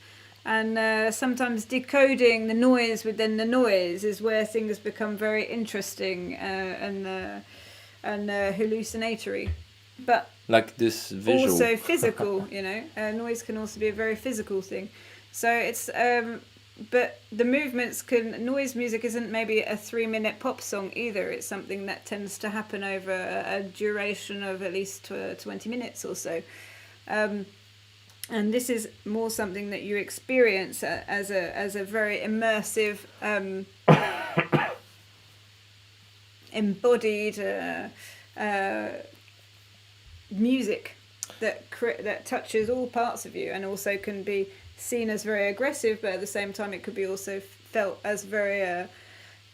and sometimes decoding the noise within the noise is where things become very interesting and hallucinatory, but like this visual. Also physical. Noise can also be a very physical thing. So it's. But the movements noise music isn't maybe a 3-minute pop song either. It's something that tends to happen over a duration of at least 20 minutes or so. And this is more something that you experience as a very immersive, embodied music that touches all parts of you and also can be seen as very aggressive, but at the same time it could be also felt as very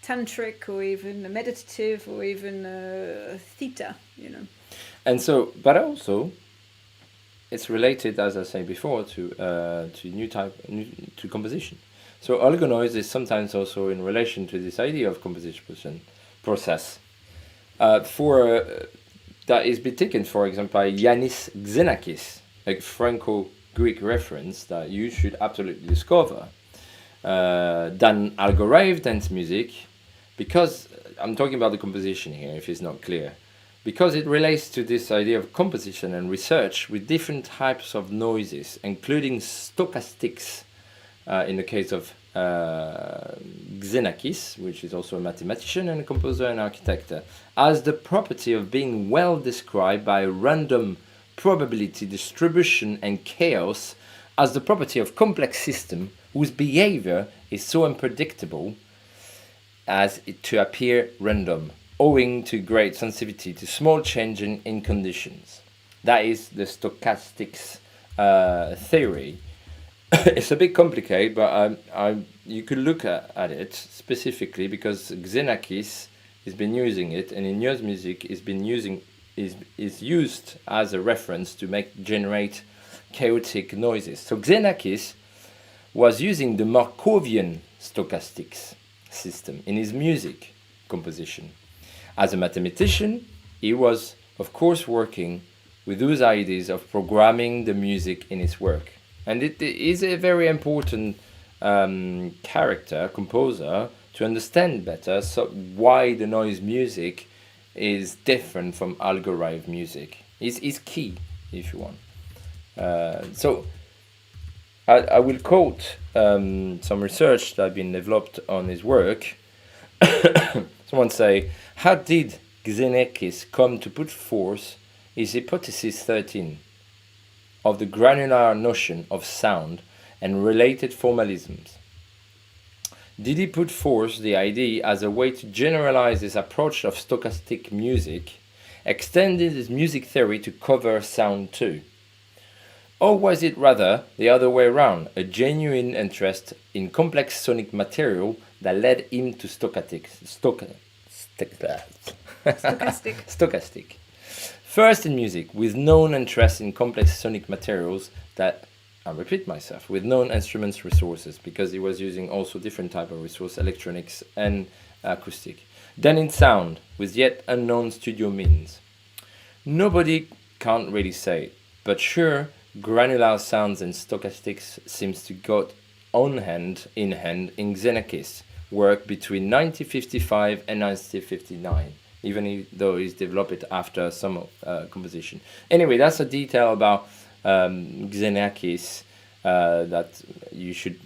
tantric or even meditative or even theta, And so, but also, it's related, as I said before, to to composition. So AlgoNoise is sometimes also in relation to this idea of composition process. That is been taken, for example, by Yanis Xenakis, a Franco-Greek reference that you should absolutely discover. Than algorithm dance music, because I'm talking about the composition here, if it's not clear, because it relates to this idea of composition and research with different types of noises, including stochastics, in the case of Xenakis, which is also a mathematician and a composer and architect, as the property of being well described by random probability distribution and chaos, as the property of complex system whose behavior is so unpredictable as it to appear random, owing to great sensitivity to small changes in conditions. That is the stochastics theory. It's a bit complicated, but you could look at it specifically because Xenakis has been using it, and in jazz music is used as a reference to generate chaotic noises. So Xenakis was using the Markovian stochastics system in his music composition. As a mathematician, he was, of course, working with those ideas of programming the music in his work. And it is a very important composer, to understand better why the noise music is different from algorithm music. Is key, if you want. So I will quote some research that has been developed on his work. Someone say, how did Xenakis come to put forth his hypothesis 13 of the granular notion of sound and related formalisms? Did he put forth the idea as a way to generalize his approach of stochastic music, extending his music theory to cover sound too? Or was it rather the other way around, a genuine interest in complex sonic material that led him to stochastic? First in music, with known interest in complex sonic materials that, I repeat myself, with known instruments resources, because he was using also different type of resource, electronics and acoustic. Then in sound, with yet unknown studio means. Nobody can't really say, but sure, granular sounds and stochastics seems to go hand in hand in Xenakis' work between 1955 and 1959. Even though he's developed it after some composition. Anyway, that's a detail about Xenakis that you should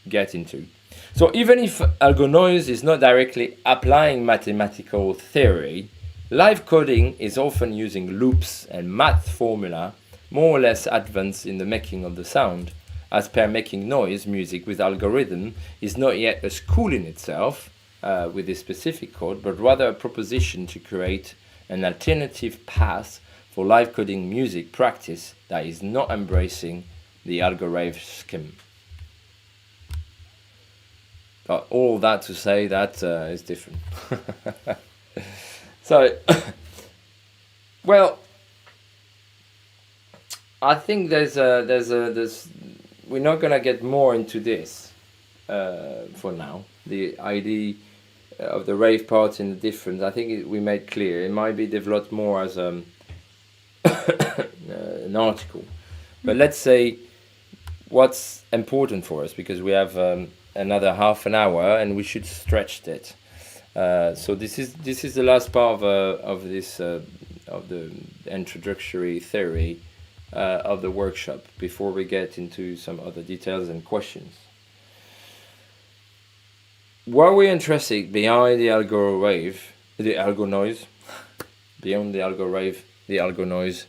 get into. So even if AlgoNoise is not directly applying mathematical theory, live coding is often using loops and math formula more or less advanced in the making of the sound. As per making noise music with algorithm is not yet a school in itself, with this specific code, but rather a proposition to create an alternative path for live coding music practice that is not embracing the algorithm scheme. But all that to say that is different. So, well, I think there's we're not gonna get more into this for now. The idea of the rave part and the difference, I think we made clear. It might be developed more as an article. But let's say what's important for us, because we have another half an hour and we should stretch it. So this is the last part of the introductory theory of the workshop before we get into some other details and questions. What we're interested behind the AlgoNoise, beyond the AlgoNoise,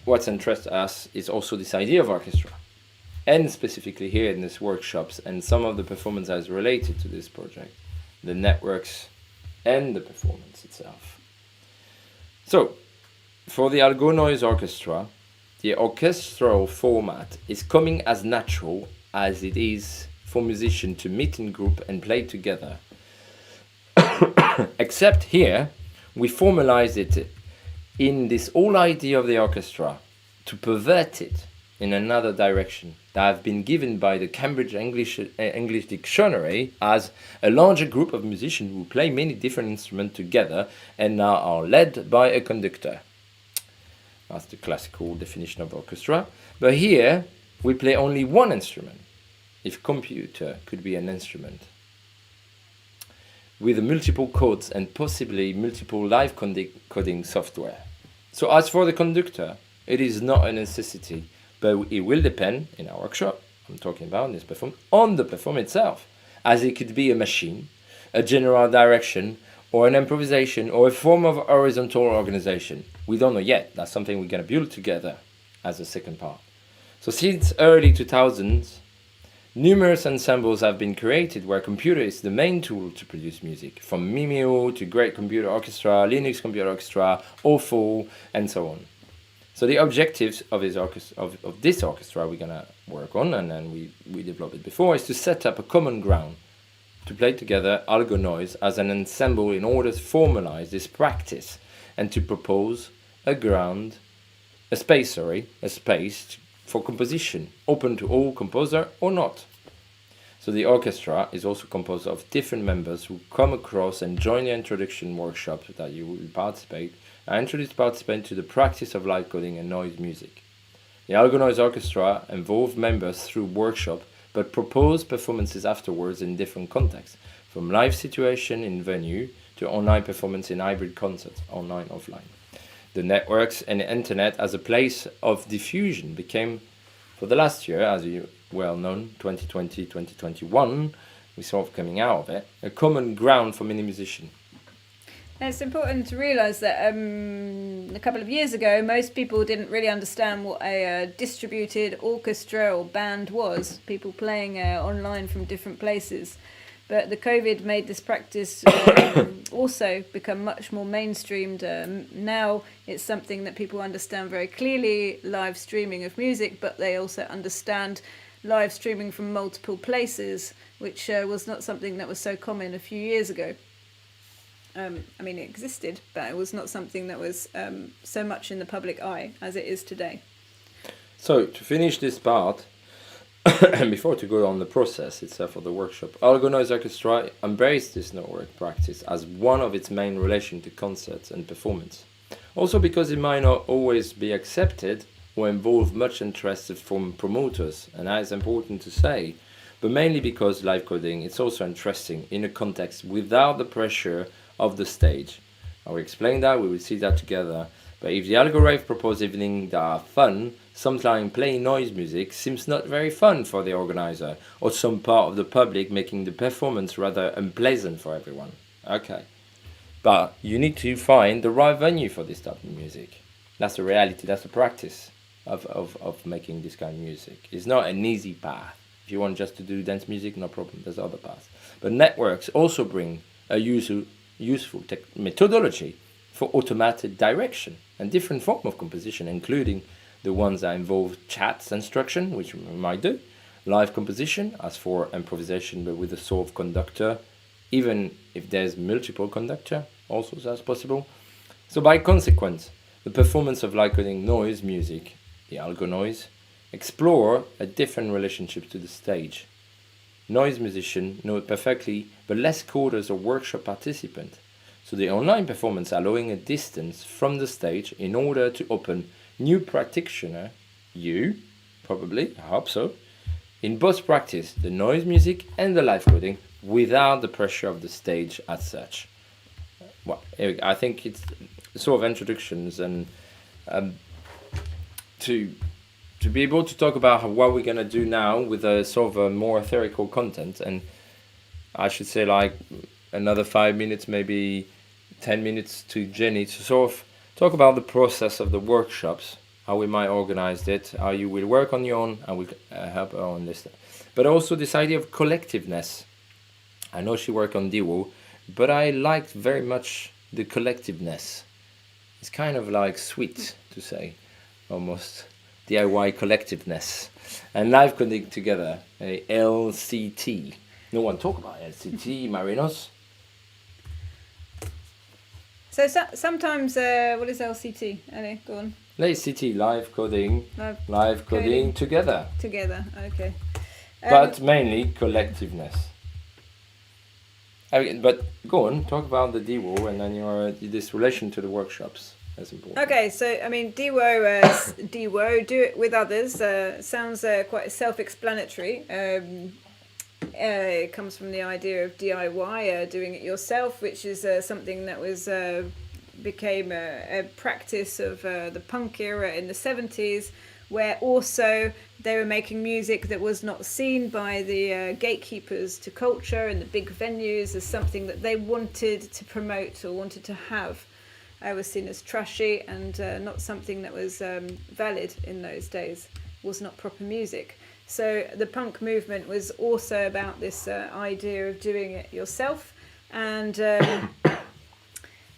what's interested us is also this idea of orchestra, and specifically here in this workshops and some of the performances related to this project, the networks and the performance itself. So, for the AlgoNoiseOrchestra, the orchestral format is coming as natural as it is for musicians to meet in group and play together. Except here, we formalize it in this whole idea of the orchestra to pervert it in another direction that have been given by the Cambridge English Dictionary as a larger group of musicians who play many different instruments together and now are led by a conductor. That's the classical definition of orchestra. But here, we play only one instrument, if computer could be an instrument, with multiple codes and possibly multiple live coding software. So as for the conductor, it is not a necessity, but it will depend, in our workshop, I'm talking about this on the performance itself, as it could be a machine, a general direction, or an improvisation, or a form of horizontal organization. We don't know yet. That's something we're going to build together as a second part. So since early 2000s, Numerous ensembles have been created where computer is the main tool to produce music, from Mimeo to Great Computer Orchestra, Linux Computer Orchestra, OFO, and so on. So the objectives of this orchestra we're gonna work on, and then we developed it before, is to set up a common ground to play together AlgoNoise as an ensemble in order to formalize this practice and to propose a space for composition, open to all composer or not. So the orchestra is also composed of different members who come across and join the introduction workshop that you will participate and introduce participants to the practice of live coding and noise music. The AlgoNoiseOrchestra involved members through workshop but propose performances afterwards in different contexts, from live situation in venue to online performance in hybrid concerts, online, offline. The networks and the internet as a place of diffusion became, for the last year, as you well known, 2020, 2021, we're sort of coming out of it, a common ground for many musicians. It's important to realise that a couple of years ago, most people didn't really understand what a distributed orchestra or band was, people playing online from different places. But the COVID made this practice also become much more mainstreamed. Now it's something that people understand very clearly, live streaming of music, but they also understand live streaming from multiple places, which was not something that was so common a few years ago. I mean, it existed, but it was not something that was so much in the public eye as it is today. So, to finish this part, and before to go on the process itself of the workshop, AlgoNoiseOrchestra embraced this network practice as one of its main relation to concerts and performance. Also because it might not always be accepted or involve much interest from promoters, and that is important to say, but mainly because live coding is also interesting in a context without the pressure of the stage. I will explain that, we will see that together. But if the algorithm proposed evening that are fun, sometimes playing noise music seems not very fun for the organizer, or some part of the public making the performance rather unpleasant for everyone. Okay. But you need to find the right venue for this type of music. That's the reality, that's the practice of making this kind of music. It's not an easy path. If you want just to do dance music, no problem, there's other paths. But networks also bring a useful methodology for automated direction and different form of composition, including the ones that involve chats instruction, which we might do, live composition, as for improvisation but with a sort of conductor, even if there's multiple conductor, also that's possible. So by consequence, the performance of live coding noise music, the AlgoNoise, explore a different relationship to the stage. Noise musician know it perfectly, but less coders or workshop participant. So the online performance allowing a distance from the stage in order to open new practitioner, you, probably, I hope so, in both practice the noise music and the live coding without the pressure of the stage as such. Well, Eric, I think it's sort of introductions and to be able to talk about what we're going to do now with a sort of a more theoretical content, and I should say like another 5 minutes, maybe 10 minutes to Jenny to sort of talk about the process of the workshops, how we might organize it, how you will work on your own, and we'll help her on this. But also this idea of collectiveness. I know she worked on Duo, but I liked very much the collectiveness. It's kind of like sweet to say, almost. DIY collectiveness. And live coding together, a LCT. No one talk about LCT, Marinos. So sometimes, what is LCT? Anyway, go on. LCT, live coding. Live coding together. Together, okay. But mainly collectiveness. But go on, talk about the DWO and then this relation to the workshops. That's important. Okay, so I mean, DWO, do it with others, sounds quite self-explanatory. It comes from the idea of DIY, doing it yourself, which is something that was became a practice of the punk era in the 70s, where also they were making music that was not seen by the gatekeepers to culture and the big venues as something that they wanted to promote or wanted to have. I was seen as trashy and not something that was valid in those days, was not proper music. So the punk movement was also about this idea of doing it yourself, and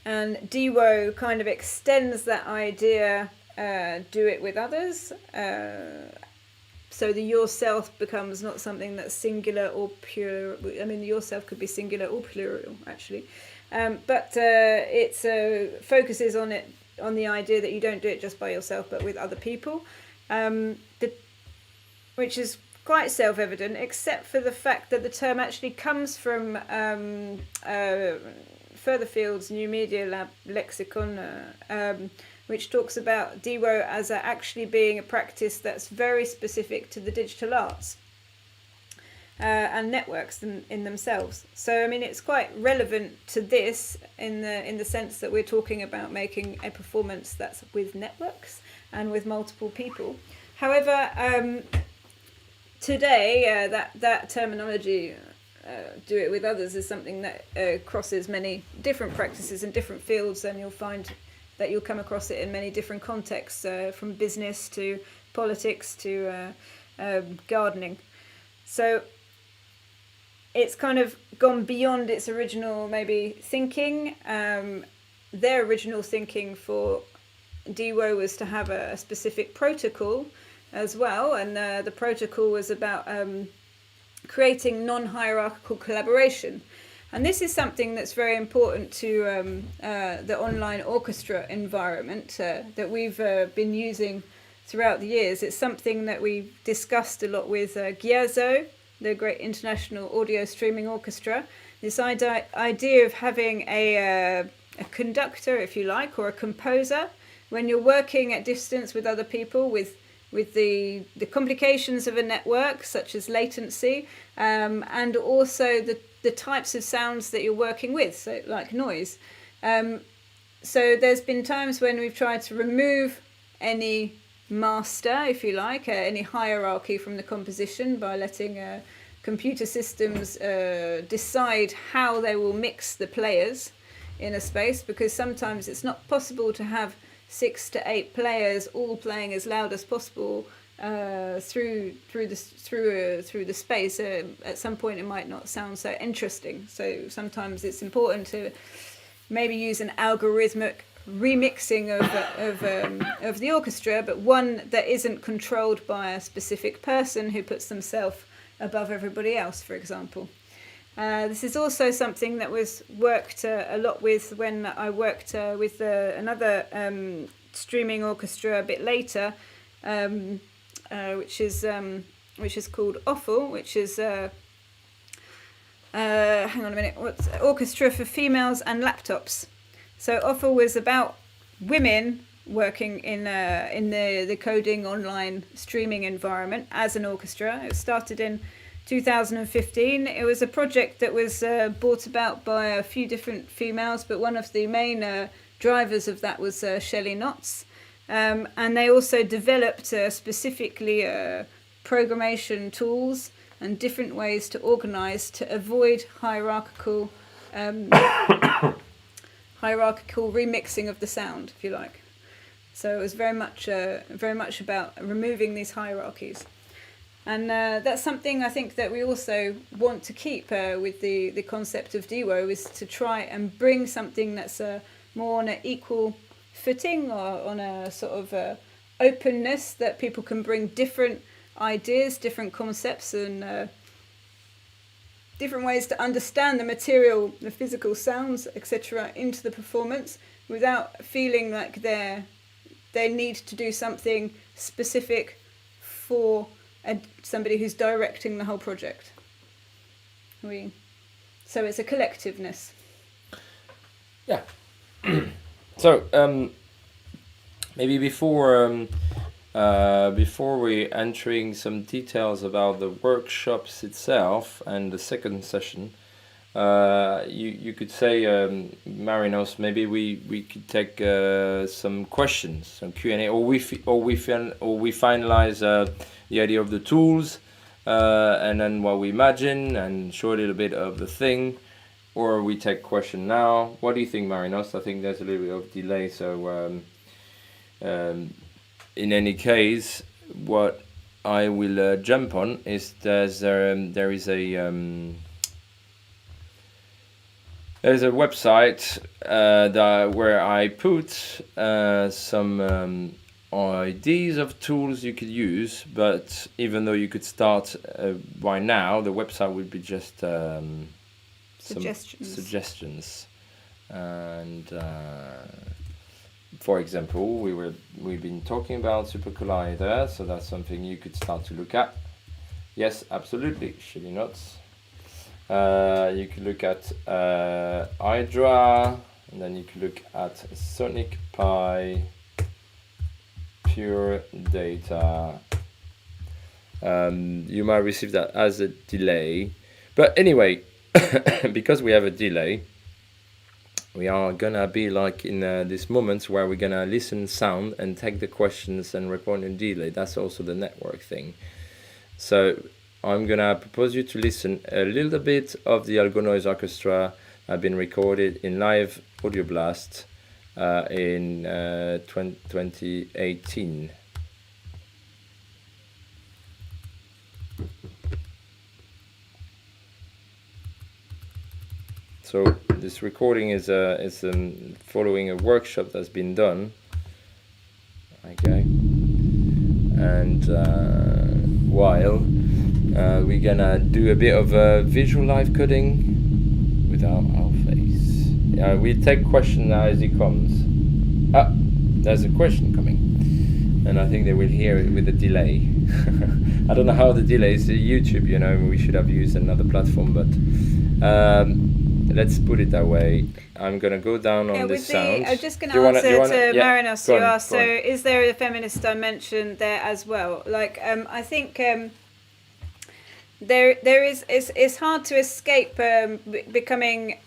DWO kind of extends that idea, do it with others. So the yourself becomes not something that's singular or pure. I mean, the yourself could be singular or plural, actually. But it focuses on the idea that you don't do it just by yourself, but with other people, which is quite self-evident, except for the fact that the term actually comes from Furtherfield's New Media Lab lexicon, which talks about DWO as actually being a practice that's very specific to the digital arts and networks in themselves. So I mean, it's quite relevant to this in the sense that we're talking about making a performance that's with networks and with multiple people. However, today that terminology, do it with others, is something that crosses many different practices in different fields, and you'll find that you'll come across it in many different contexts, from business to politics to gardening. So it's kind of gone beyond its original maybe thinking. Their original thinking for DWO was to have a specific protocol as well, and the protocol was about creating non-hierarchical collaboration. And this is something that's very important to the online orchestra environment that we've been using throughout the years. It's something that we've discussed a lot with Ghiazzo, the great international audio streaming orchestra. This idea of having a conductor, if you like, or a composer, when you're working at distance with other people, with the complications of a network, such as latency, and also the types of sounds that you're working with, so like noise. So there's been times when we've tried to remove any master, if you like, any hierarchy from the composition by letting computer systems decide how they will mix the players in a space, because sometimes it's not possible to have 6 to 8 players all playing as loud as possible through the space. At some point it might not sound so interesting, so sometimes it's important to maybe use an algorithmic remixing of the orchestra, but one that isn't controlled by a specific person who puts themselves above everybody else, for example. This is also something that was worked a lot with when I worked with another streaming orchestra a bit later, which is called Offal, which is hang on a minute, what's Orchestra for Females and Laptops. So Offal was about women working in the coding online streaming environment as an orchestra. It started in 2015. It was a project that was brought about by a few different females, but one of the main drivers of that was Shelley Knotts. And they also developed specifically programmation tools and different ways to organize to avoid hierarchical remixing of the sound, if you like. So it was very much about removing these hierarchies. And that's something I think that we also want to keep with the concept of DWO, is to try and bring something that's more on an equal footing, or on a sort of openness, that people can bring different ideas, different concepts, and different ways to understand the material, the physical sounds, etc., into the performance, without feeling like they need to do something specific for somebody who's directing the whole project. So it's a collectiveness. Yeah. So maybe before we entering some details about the workshops itself and the second session, you could say, Marinos, maybe we could take some questions, some Q&A, or we finalize the idea of the tools, and then what we imagine, and show a little bit of the thing, or we take question now. What do you think, Marinos? I think there's a little bit of delay, so in any case, what I will jump on is there is a website where I put some ideas of tools you could use, but even though you could start by now, the website would be just suggestions. And for example, we've been talking about supercollider, so that's something you could start to look at. Yes, absolutely, shitty nuts. You could look at Hydra, and then you could look at Sonic Pi, Puredata. You might receive that as a delay, but anyway, because we have a delay, we are gonna be like in this moment where we're gonna listen sound and take the questions and report in delay. That's also the network thing. So I'm gonna propose you to listen a little bit of the AlgoNoiseOrchestra. I've been recorded in live audio blast in 2018. So this recording is following a workshop that's been done. Okay, and while we're gonna do a bit of visual live coding without our face. We take question as it comes. There's a question coming, and I think they will hear it with a delay. I don't know how the delay is. YouTube, we should have used another platform, but let's put it that way. I'm gonna go down on the sound. I'm just gonna answer to Marinos. You asked, so is there a feminist dimension there as well? Like, I think there is. It's hard to escape becoming.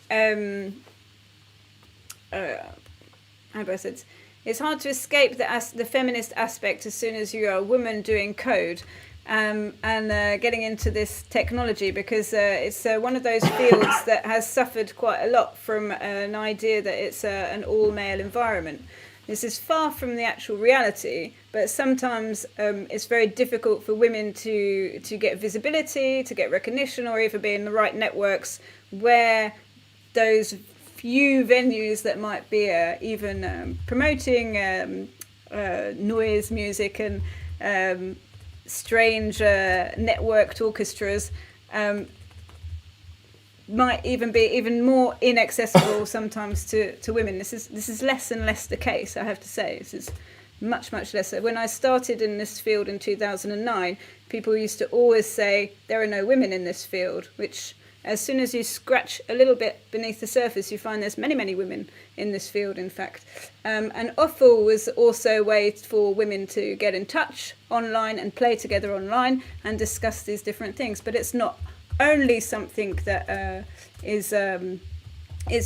How do I say it? It's hard to escape the feminist aspect as soon as you're a woman doing code. And getting into this technology, because it's one of those fields that has suffered quite a lot from an idea that it's an all-male environment. This is far from the actual reality, but sometimes it's very difficult for women to get visibility, to get recognition, or even be in the right networks where those few venues that might be even promoting noise music and strange networked orchestras might even be even more inaccessible sometimes to women. This is less and less the case, I have to say. This is much less. When I started in this field in 2009, people used to always say there are no women in this field, which as soon as you scratch a little bit beneath the surface, you find there's many women in this field, in fact. And Ottavi was also a way for women to get in touch online and play together online and discuss these different things. But it's not only something that is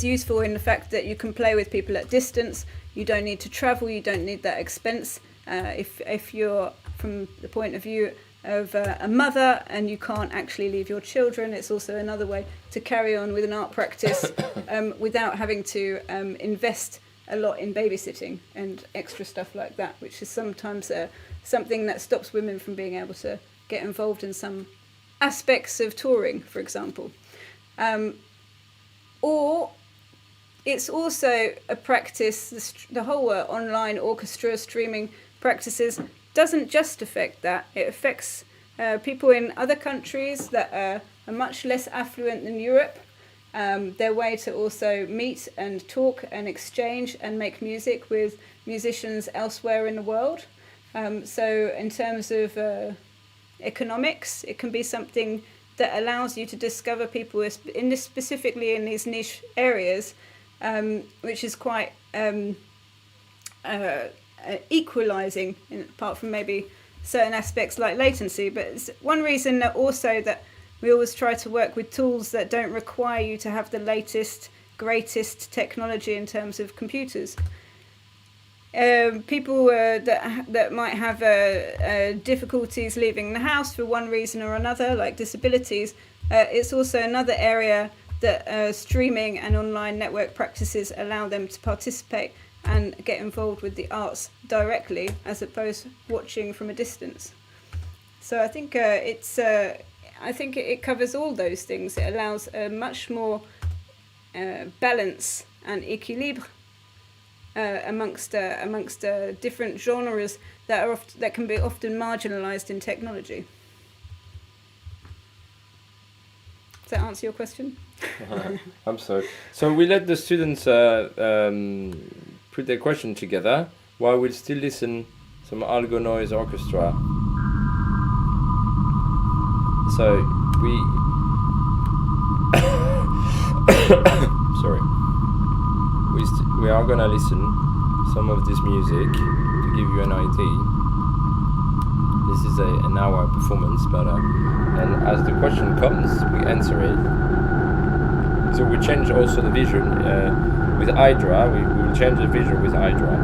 useful in the fact that you can play with people at distance. You don't need to travel. You don't need that expense. If you're from the point of view of a mother and you can't actually leave your children, it's also another way to carry on with an art practice without having to invest a lot in babysitting and extra stuff like that, which is sometimes something that stops women from being able to get involved in some aspects of touring, for example. Or it's also a practice, the whole online orchestra streaming practices doesn't just affect that. It affects people in other countries that are much less affluent than Europe. Their way to also meet and talk and exchange and make music with musicians elsewhere in the world. So in terms of economics, it can be something that allows you to discover people specifically in these niche areas, which is quite equalizing, apart from maybe certain aspects like latency. But it's one reason that also that we always try to work with tools that don't require you to have the latest, greatest technology in terms of computers. People that might have difficulties leaving the house for one reason or another, like disabilities, it's also another area that streaming and online network practices allow them to participate and get involved with the arts directly, as opposed to watching from a distance. So I think I think it covers all those things. It allows a much more balance and équilibre amongst different genres that can be often marginalized in technology. Does that answer your question? I'm sorry. So we let the students put their question together while we'll still listen some AlgoNoiseOrchestra. So we sorry. We are gonna listen some of this music to give you an idea. This is an hour performance, but and as the question comes, we answer it. So we change also the vision with Hydra. We will change the vision with Hydra.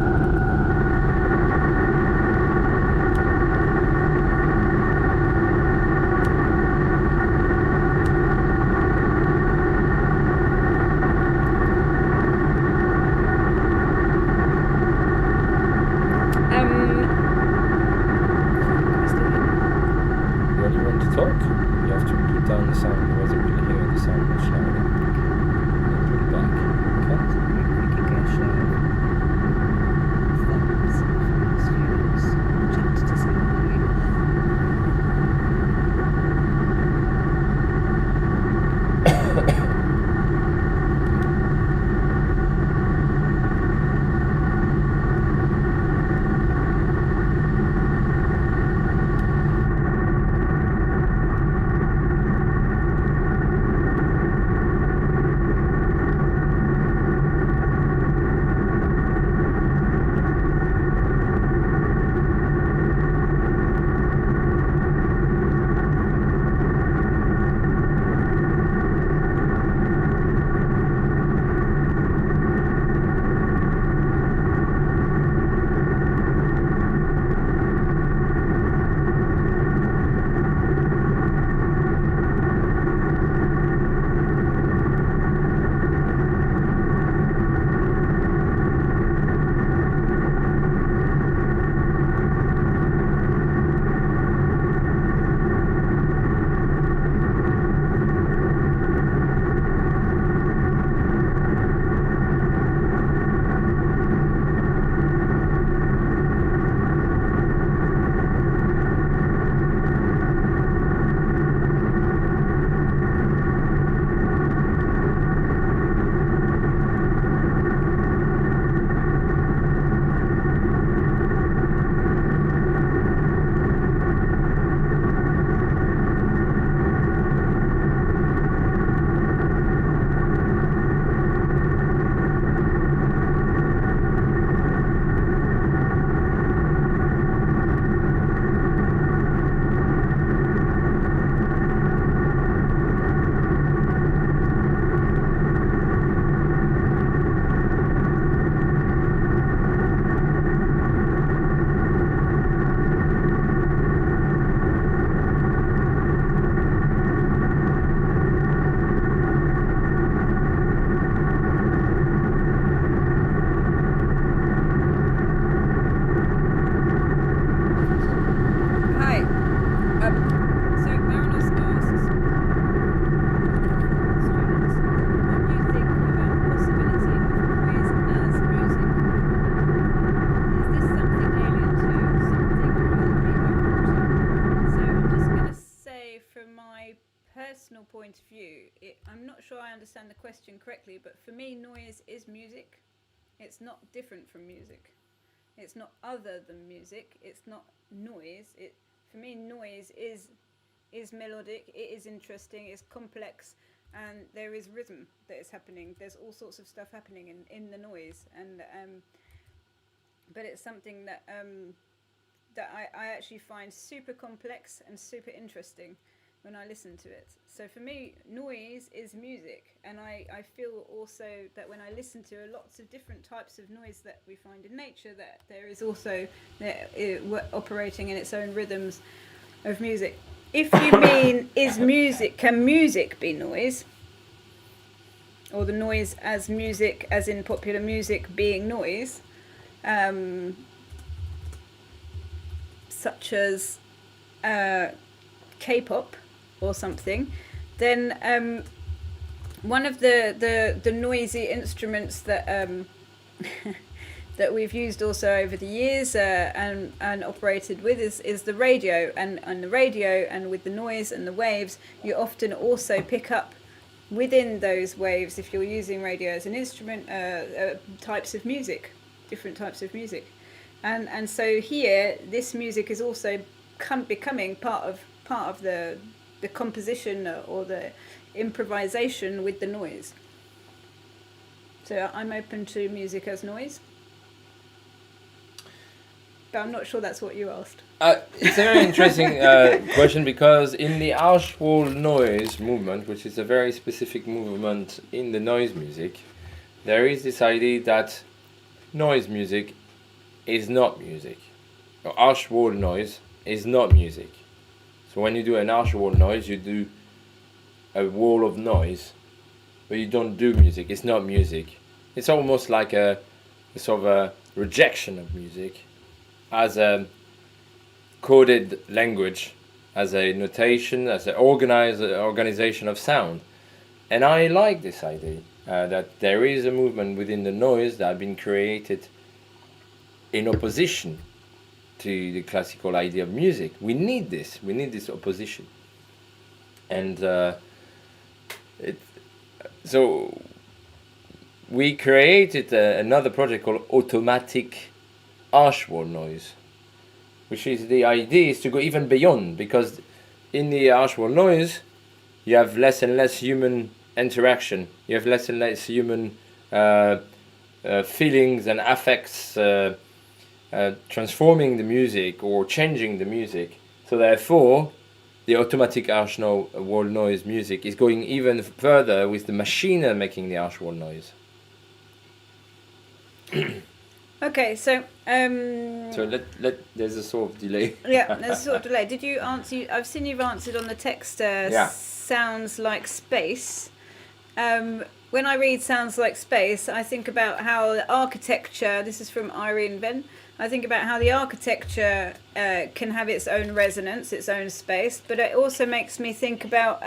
point of view, I'm not sure I understand the question correctly, but for me, noise is music. It's not different from music. It's not other than music. It's not noise. For me, noise is melodic. It is interesting. It's complex, and there is rhythm that is happening. There's all sorts of stuff happening in the noise, and but it's something that that I actually find super complex and super interesting when I listen to it. So for me, noise is music, and I feel also that when I listen to lots of different types of noise that we find in nature, that there is also operating in its own rhythms of music. If you mean, can music be noise? Or the noise as music, as in popular music being noise, such as K-pop or something, then one of the noisy instruments that that we've used also over the years and operated with is the radio, and the radio, and with the noise and the waves, you often also pick up within those waves, if you're using radio as an instrument, types of music, different types of music, and so here this music is also becoming part of the composition or the improvisation with the noise. So I'm open to music as noise, but I'm not sure that's what you asked. It's a very interesting question, because in the AlgoNoise movement, which is a very specific movement in the noise music, there is this idea that noise music is not music. AlgoNoise is not music. So when you do an AlgoNoise, you do a wall of noise, but you don't do music. It's not music. It's almost like a sort of a rejection of music as a coded language, as a notation, as an organization of sound. And I like this idea that there is a movement within the noise that has been created in opposition to the classical idea of music. We need this opposition. And so we created another project called Automatic AlgoNoise, which is the idea is to go even beyond, because in the AlgoNoise you have less and less human interaction, you have less and less human feelings and affects transforming the music or changing the music. So therefore the automatic AlgoNoise music is going even further with the machine making the AlgoNoise. Okay, so there's a sort of delay. Yeah, there's a sort of delay. Did you answer? I've seen you've answered on the text. Sounds like space. When I read sounds like space, I think about how the architecture. This is from Irene Venn. I think about how the architecture can have its own resonance, its own space, but it also makes me think about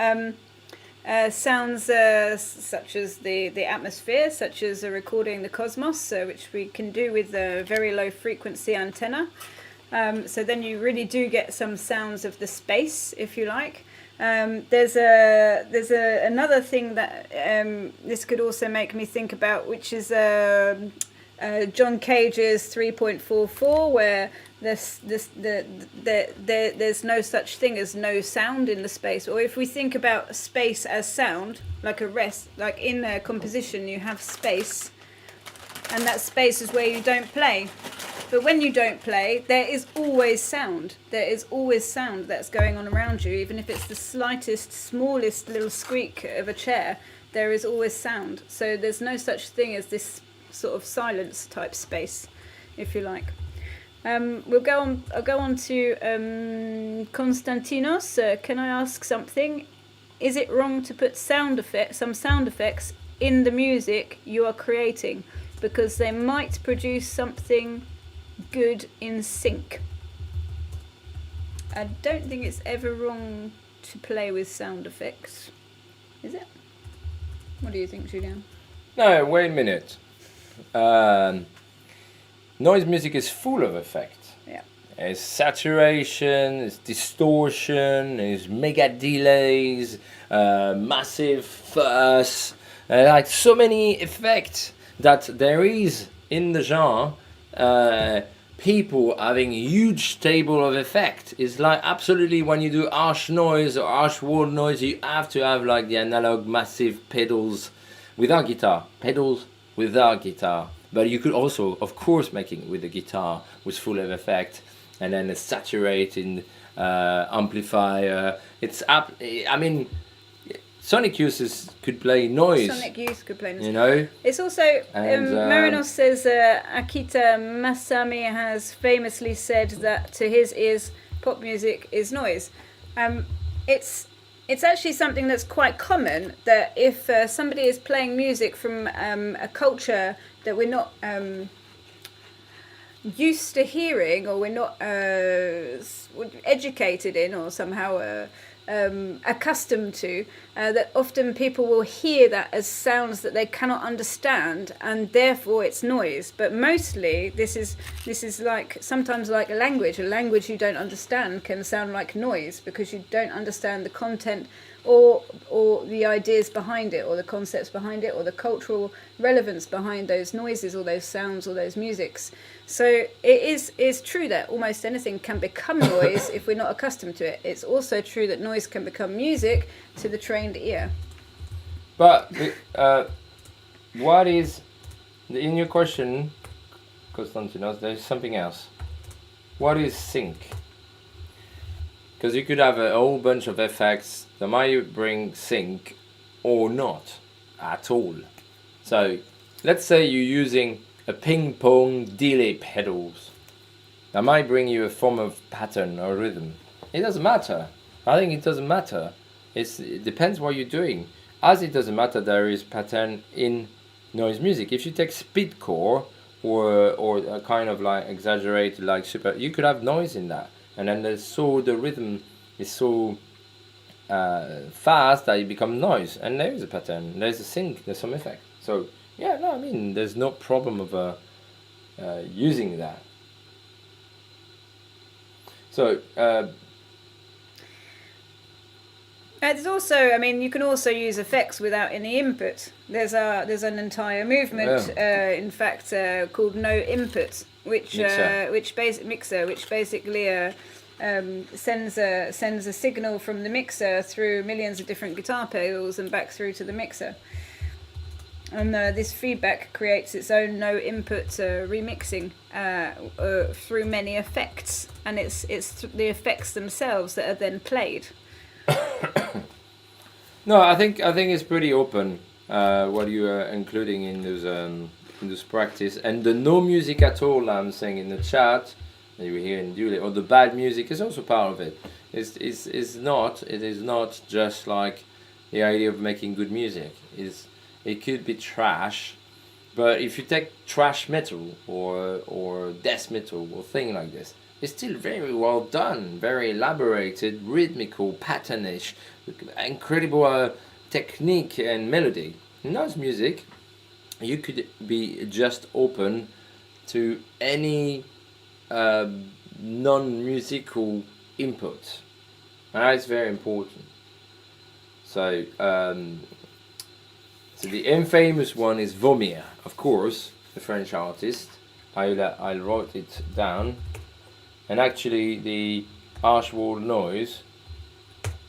sounds such as the atmosphere, such as recording the cosmos, which we can do with a very low frequency antenna. So then you really do get some sounds of the space, if you like. There's another thing that this could also make me think about, which is John Cage's 3.44, where there's no such thing as no sound in the space. Or if we think about space as sound, like like in a composition you have space, and that space is where you don't play. But when you don't play, there is always sound. There is always sound that's going on around you, even if it's the slightest, smallest little squeak of a chair. There is always sound. So there's no such thing as this sort of silence type space, if you like. I'll go on to Konstantinos. Can I ask something? Is it wrong to put some sound effects in the music you are creating, because they might produce something good in sync? I don't think it's ever wrong to play with sound effects, is it? What do you think, Julien? No, wait a minute. Noise music is full of effect. Yeah. It's saturation, it's distortion, it's mega delays, massive fuzz, like so many effects that there is in the genre. People having a huge table of effect is like absolutely when you do harsh noise or harsh wall noise, you have to have like the analog massive pedals without guitar, but you could also of course make it with the guitar with full of effect, and then a saturating amplifier. Sonic Youth could play noise. Sonic Youth could play noise. You know? It's also, Marinos says, Akita Masami has famously said that to his ears, pop music is noise. It's actually something that's quite common, that if somebody is playing music from a culture that we're not used to hearing, or we're not educated in, or somehow accustomed to, that often people will hear that as sounds that they cannot understand, and therefore it's noise. But mostly this is like sometimes like a language you don't understand can sound like noise, because you don't understand the content or the ideas behind it, or the concepts behind it, or the cultural relevance behind those noises or those sounds or those musics. So it is true that almost anything can become noise if we're not accustomed to it. It's also true that noise can become music to the trained ear. But what is, in your question, Konstantinos, there's something else. What is sync? Because you could have a whole bunch of effects that might bring sync or not at all. So let's say you're using a ping pong delay pedals. That might bring you a form of pattern or rhythm. It doesn't matter. I think it doesn't matter. It depends what you're doing. As it doesn't matter, there is pattern in noise music. If you take speedcore or a kind of like exaggerated like super, you could have noise in that. And then the rhythm is so fast that it becomes noise, and there is a pattern, there's a sync, there's some effect. So yeah, no, I mean, there's no problem of using that. So there's also, I mean, you can also use effects without any input. There's an entire movement, in fact, called no input, which basically sends a signal from the mixer through millions of different guitar pedals and back through to the mixer. And this feedback creates its own no input remixing through many effects, and it's the effects themselves that are then played. No, I think it's pretty open what you are including in those practice, and the no music at all I'm saying in the chat that you hear in Julien, or the bad music is also part of it. It is not just like the idea of making good music. It could be trash, but if you take trash metal or death metal or thing like this, it's still very well done, very elaborated, rhythmical, patternish, incredible technique and melody. In noise music, you could be just open to any non-musical input. That's very important. So the infamous one is Vomir, of course, the French artist. I wrote it down, and actually the AlgoNoise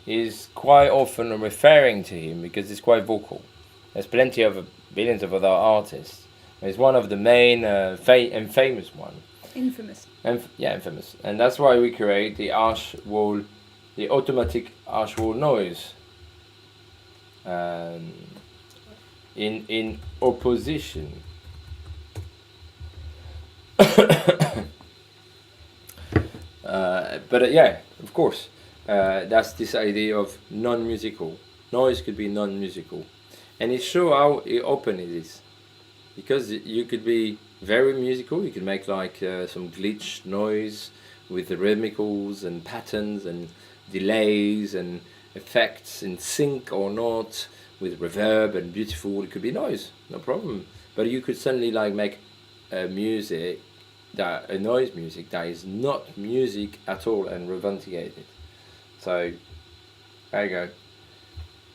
is quite often referring to him because it's quite vocal. There's billions of other artists. It's one of the main and famous one. Infamous. Infamous, and that's why we create the automatic AlgoNoise. In opposition. But yeah, of course, that's this idea of non-musical. Noise could be non-musical, and it shows how open it is, because you could be very musical. You can make like some glitch noise with the rhythmicals and patterns and delays and effects in sync or not, with reverb and beautiful. It could be noise, no problem. But you could suddenly like make a noise music that is not music at all and reventigate it. So there you go.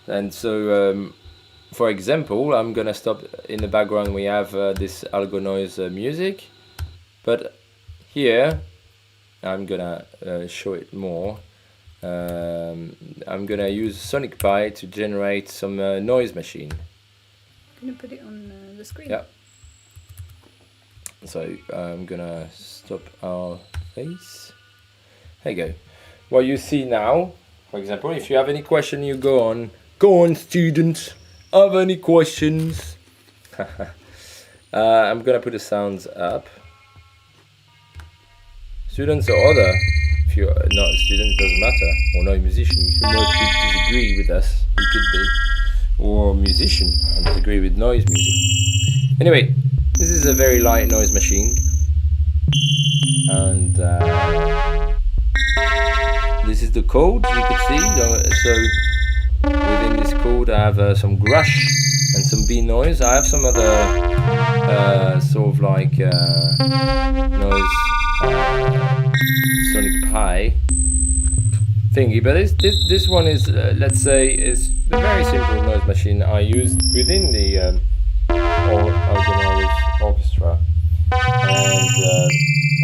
And so for example, I'm gonna stop. In the background we have this AlgoNoise music, but here I'm gonna show it more. I'm gonna use Sonic Pi to generate some noise machine. Can you put it on the screen? Yeah. So I'm gonna stop our face. There you go. What you see now, for example, if you have any question, you go on. Go on, students. Have any questions? I'm gonna put the sounds up. Students or other. If you're not a student, it doesn't matter. Or not a musician, you can disagree with us. You could be. Or a musician and disagree with noise music. Anyway, this is a very light noise machine. And this is the code, you can see. So within this code I have some grush and some B noise. I have some other sort of like noise sonic pi thingy, but this one is let's say is a very simple noise machine I use within the AlgoNoiseOrchestra,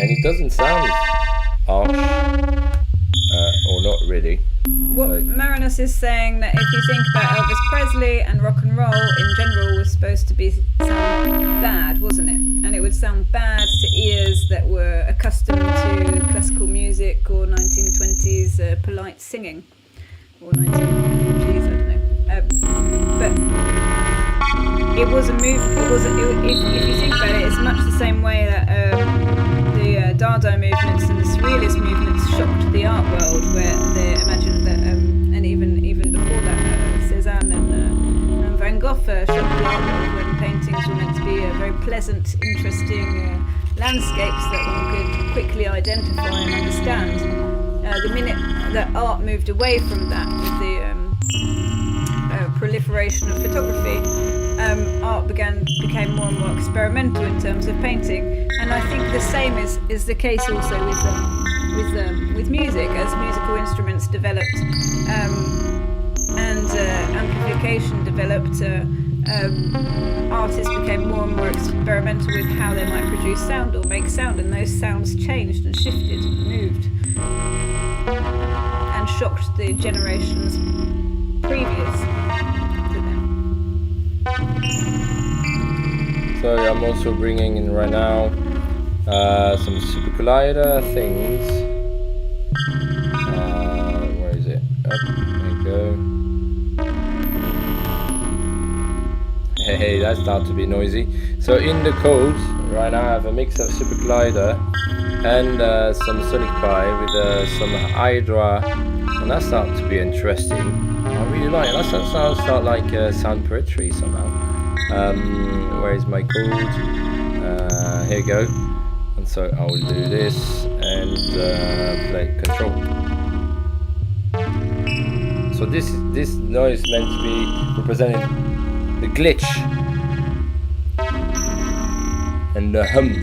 and it doesn't sound harsh, or not really. What Marinos is saying, that if you think about Elvis Presley and rock and roll in general, was supposed to sound bad, wasn't it? And it would sound bad to ears that were accustomed to classical music or 1920s polite singing, or 1940s, I don't know. But it was a move. If you think about it, it's much the same way that the Dada movements and the Surrealist movements shocked the art world, where they imagined that, and even before that, Cézanne and Van Gogh shocked the art world when paintings were meant to be very pleasant, interesting landscapes that one could quickly identify and understand. The minute that art moved away from that, with the proliferation of photography, art became more and more experimental in terms of painting, and I think the same is the case also with music. As musical instruments developed and amplification developed, artists became more and more experimental with how they might produce sound or make sound, and those sounds changed and shifted and moved and shocked the generations previous to them. So I'm also bringing in right now some supercollider things. Where is it? Up, there you go. Hey, that starts to be noisy. So in the code right now I have a mix of supercollider and some sonic pi with some hydra, and that starts to be interesting. I really like it. That sounds like sound poetry somehow. Where is my code? Here you go. And so I will do this and play control. So this noise is meant to be representing the glitch and the hum.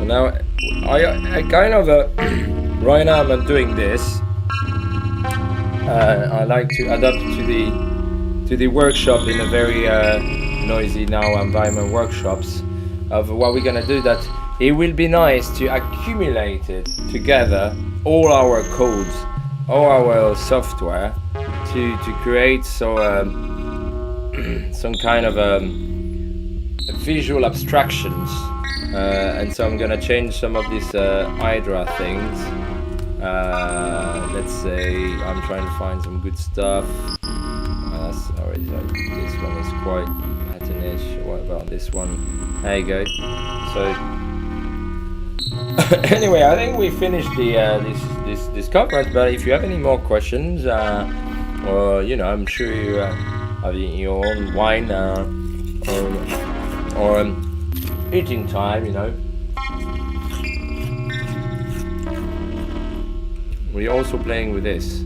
Now I kind of right now I'm doing this. I like to adapt to the workshop in a very noisy now environment workshops of what we're gonna do. That it will be nice to accumulate it together, all our codes, all our software, to create some kind of visual abstractions. And so I'm gonna change some of these Hydra things. Let's say I'm trying to find some good stuff. This one is quite Latin-ish. What about this one? There you go. So anyway, I think we finished the this conference. But if you have any more questions, or I'm sure you have your own wine or eating time, We're also playing with this.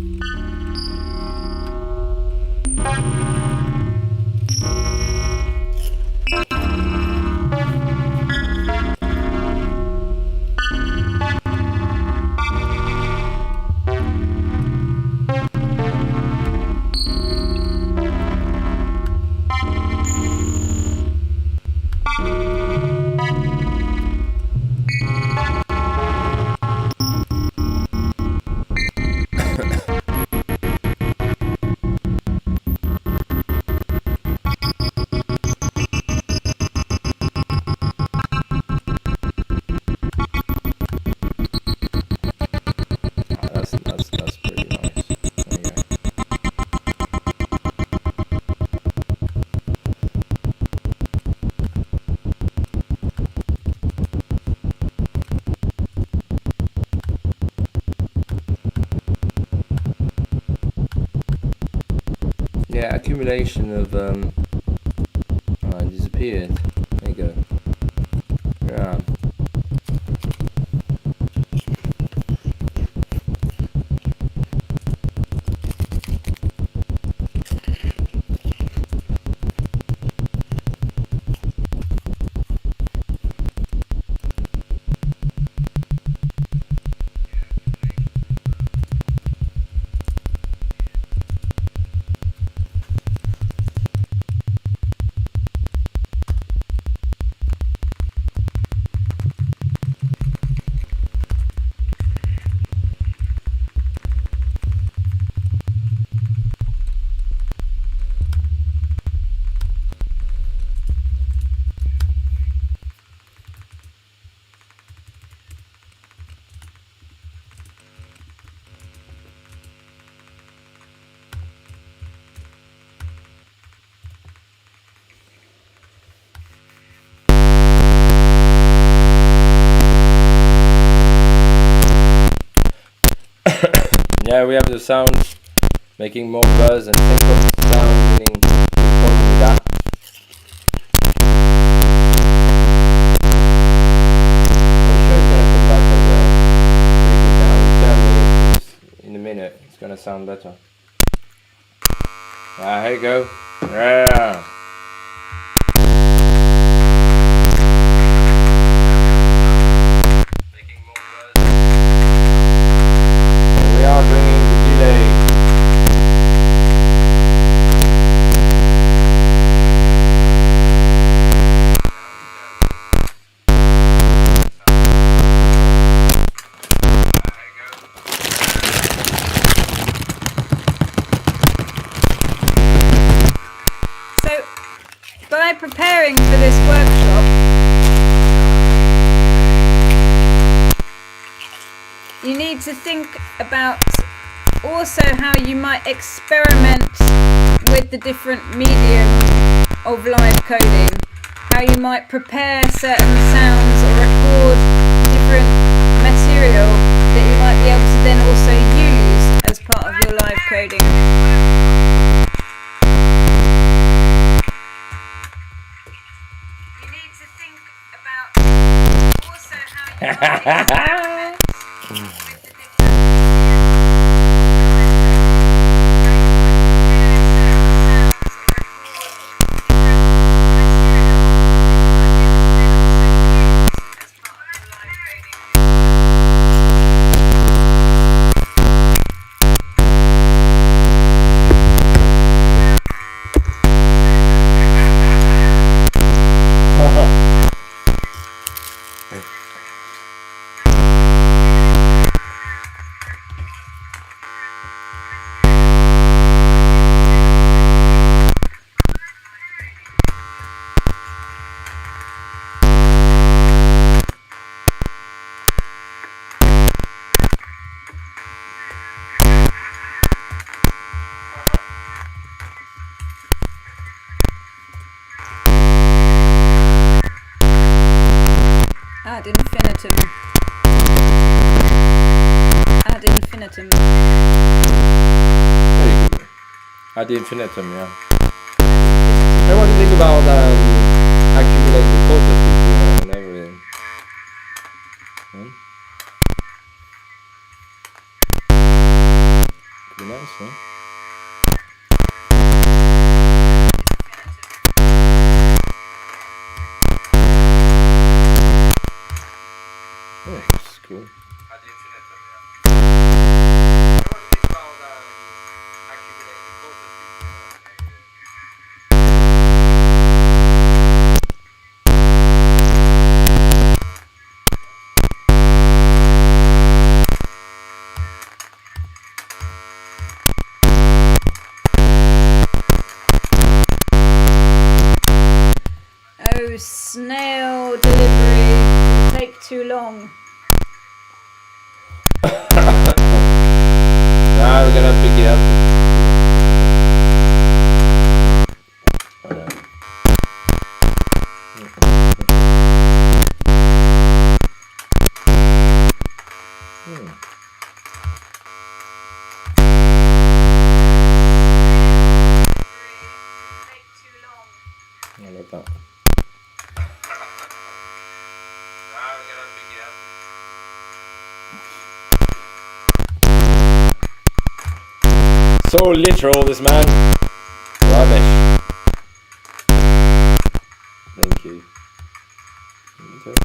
yeah, accumulation of oh, it disappeared. There you go. Yeah. Yeah, we have the sound making more buzz and synchronous sound, meaning no problem with that. I'm sure it's gonna come back as a pretty good now. You tell me in a minute, it's gonna sound better. Ah, here you go. Yeah. We are bringing the delay. So, by preparing for this workshop, you need to think about also how you might experiment with the different medium of live coding, how you might prepare certain sounds or record different material that you might be able to then also use as part of your live coding. You need to think about also how you might experiment with the ad infinitum. Ad infinitum. Very good. Ad infinitum, yeah. I want to think about accumulated code and everything. Could be nice, huh? Oh, that's cool. Oh, snail delivery will take too long. Now we're gonna pick it up. Oh. So literal, this man. Rubbish. Thank you. Okay.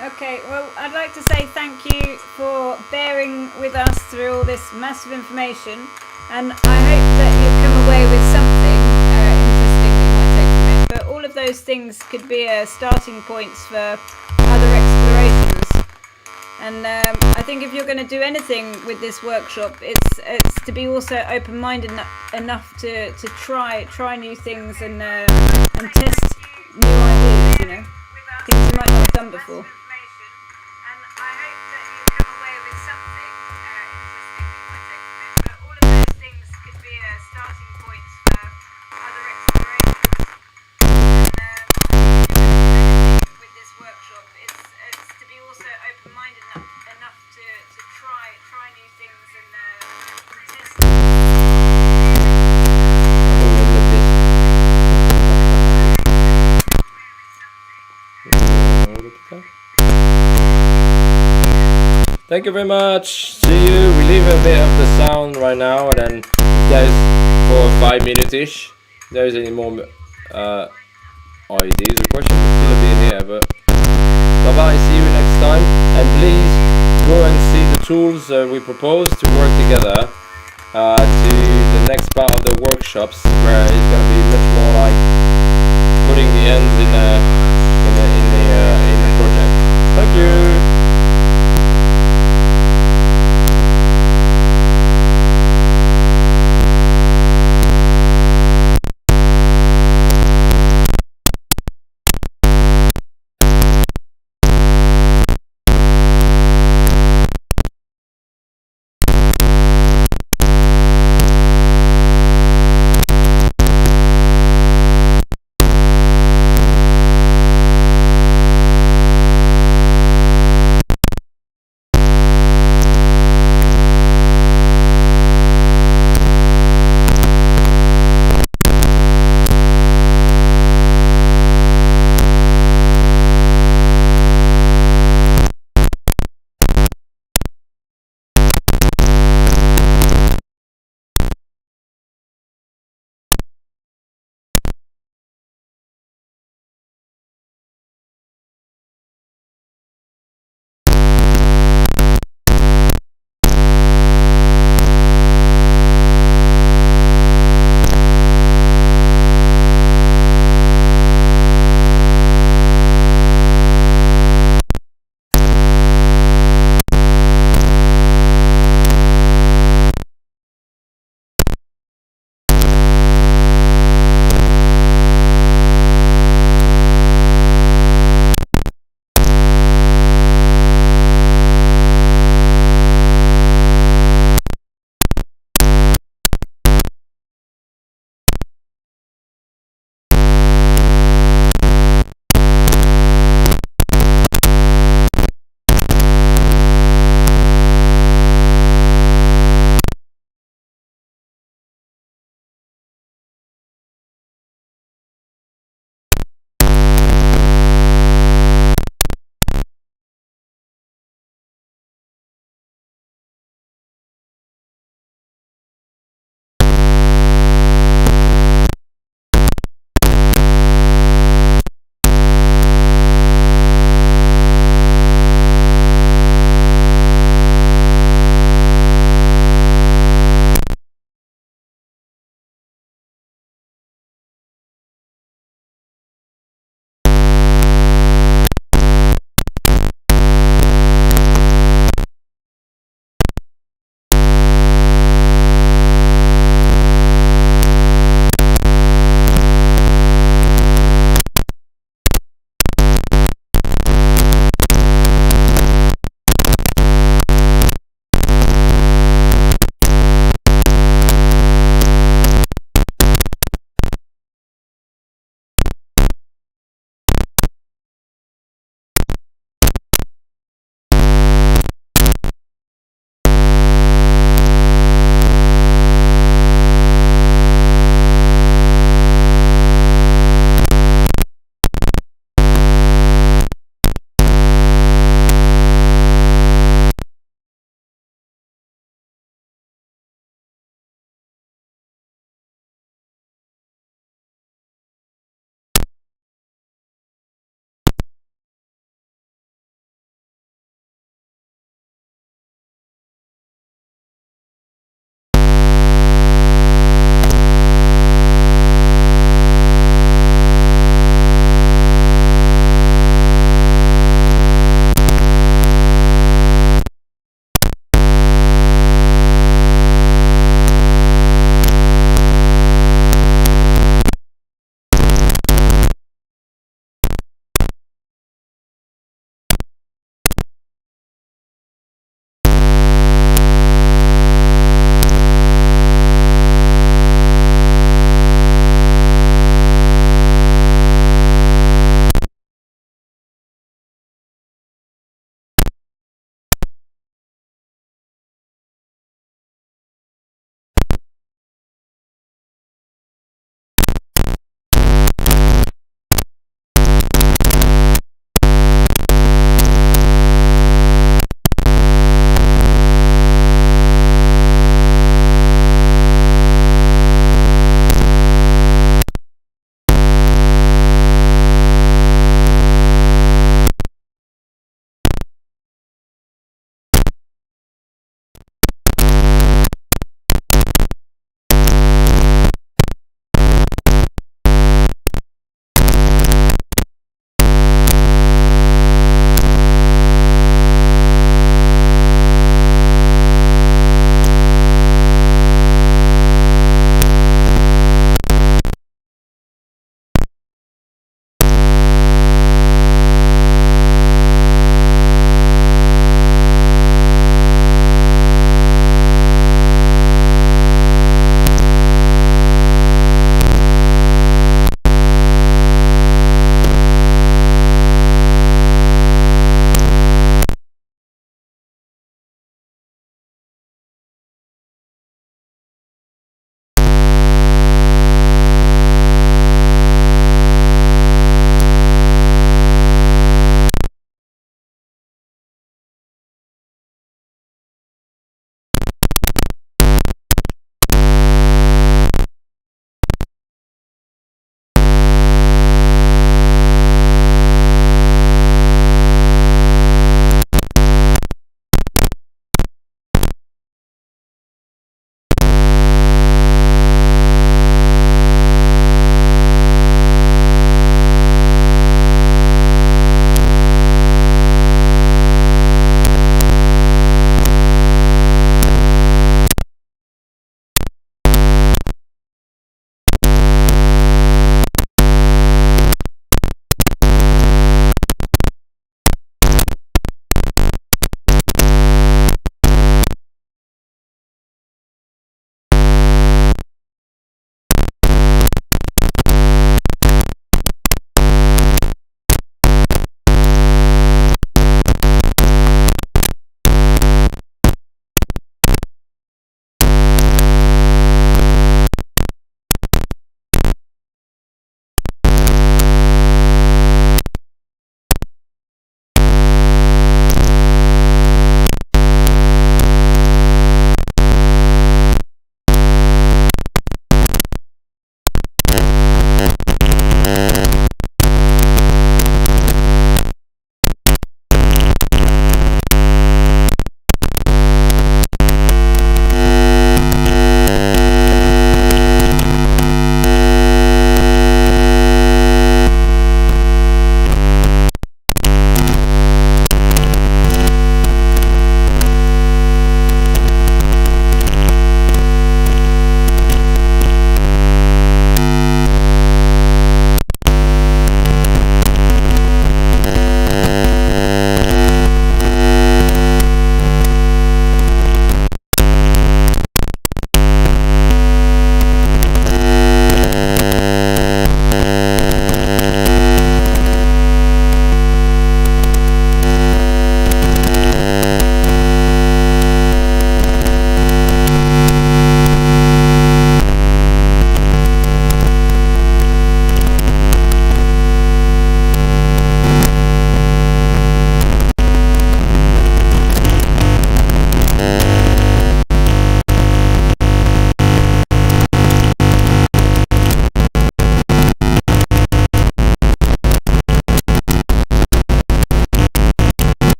Okay, well, I'd like to say thank you for bearing with us through all this massive information, and I hope that you've come away with something interesting that you might take from it. But all of those things could be starting points for other explorations. And I think if you're going to do anything with this workshop, it's to be also open-minded enough to try new things and test new ideas, you know, things you might not have done before. Thank you very much. See you. We leave a bit of the sound right now, and then there's for 5 minutes-ish. If there's any more ideas or questions, it's still a bit here, but bye bye. See you next time, and please go and see the tools we propose to work together to the next part of the workshops, where it's going to be much more like putting the ends in a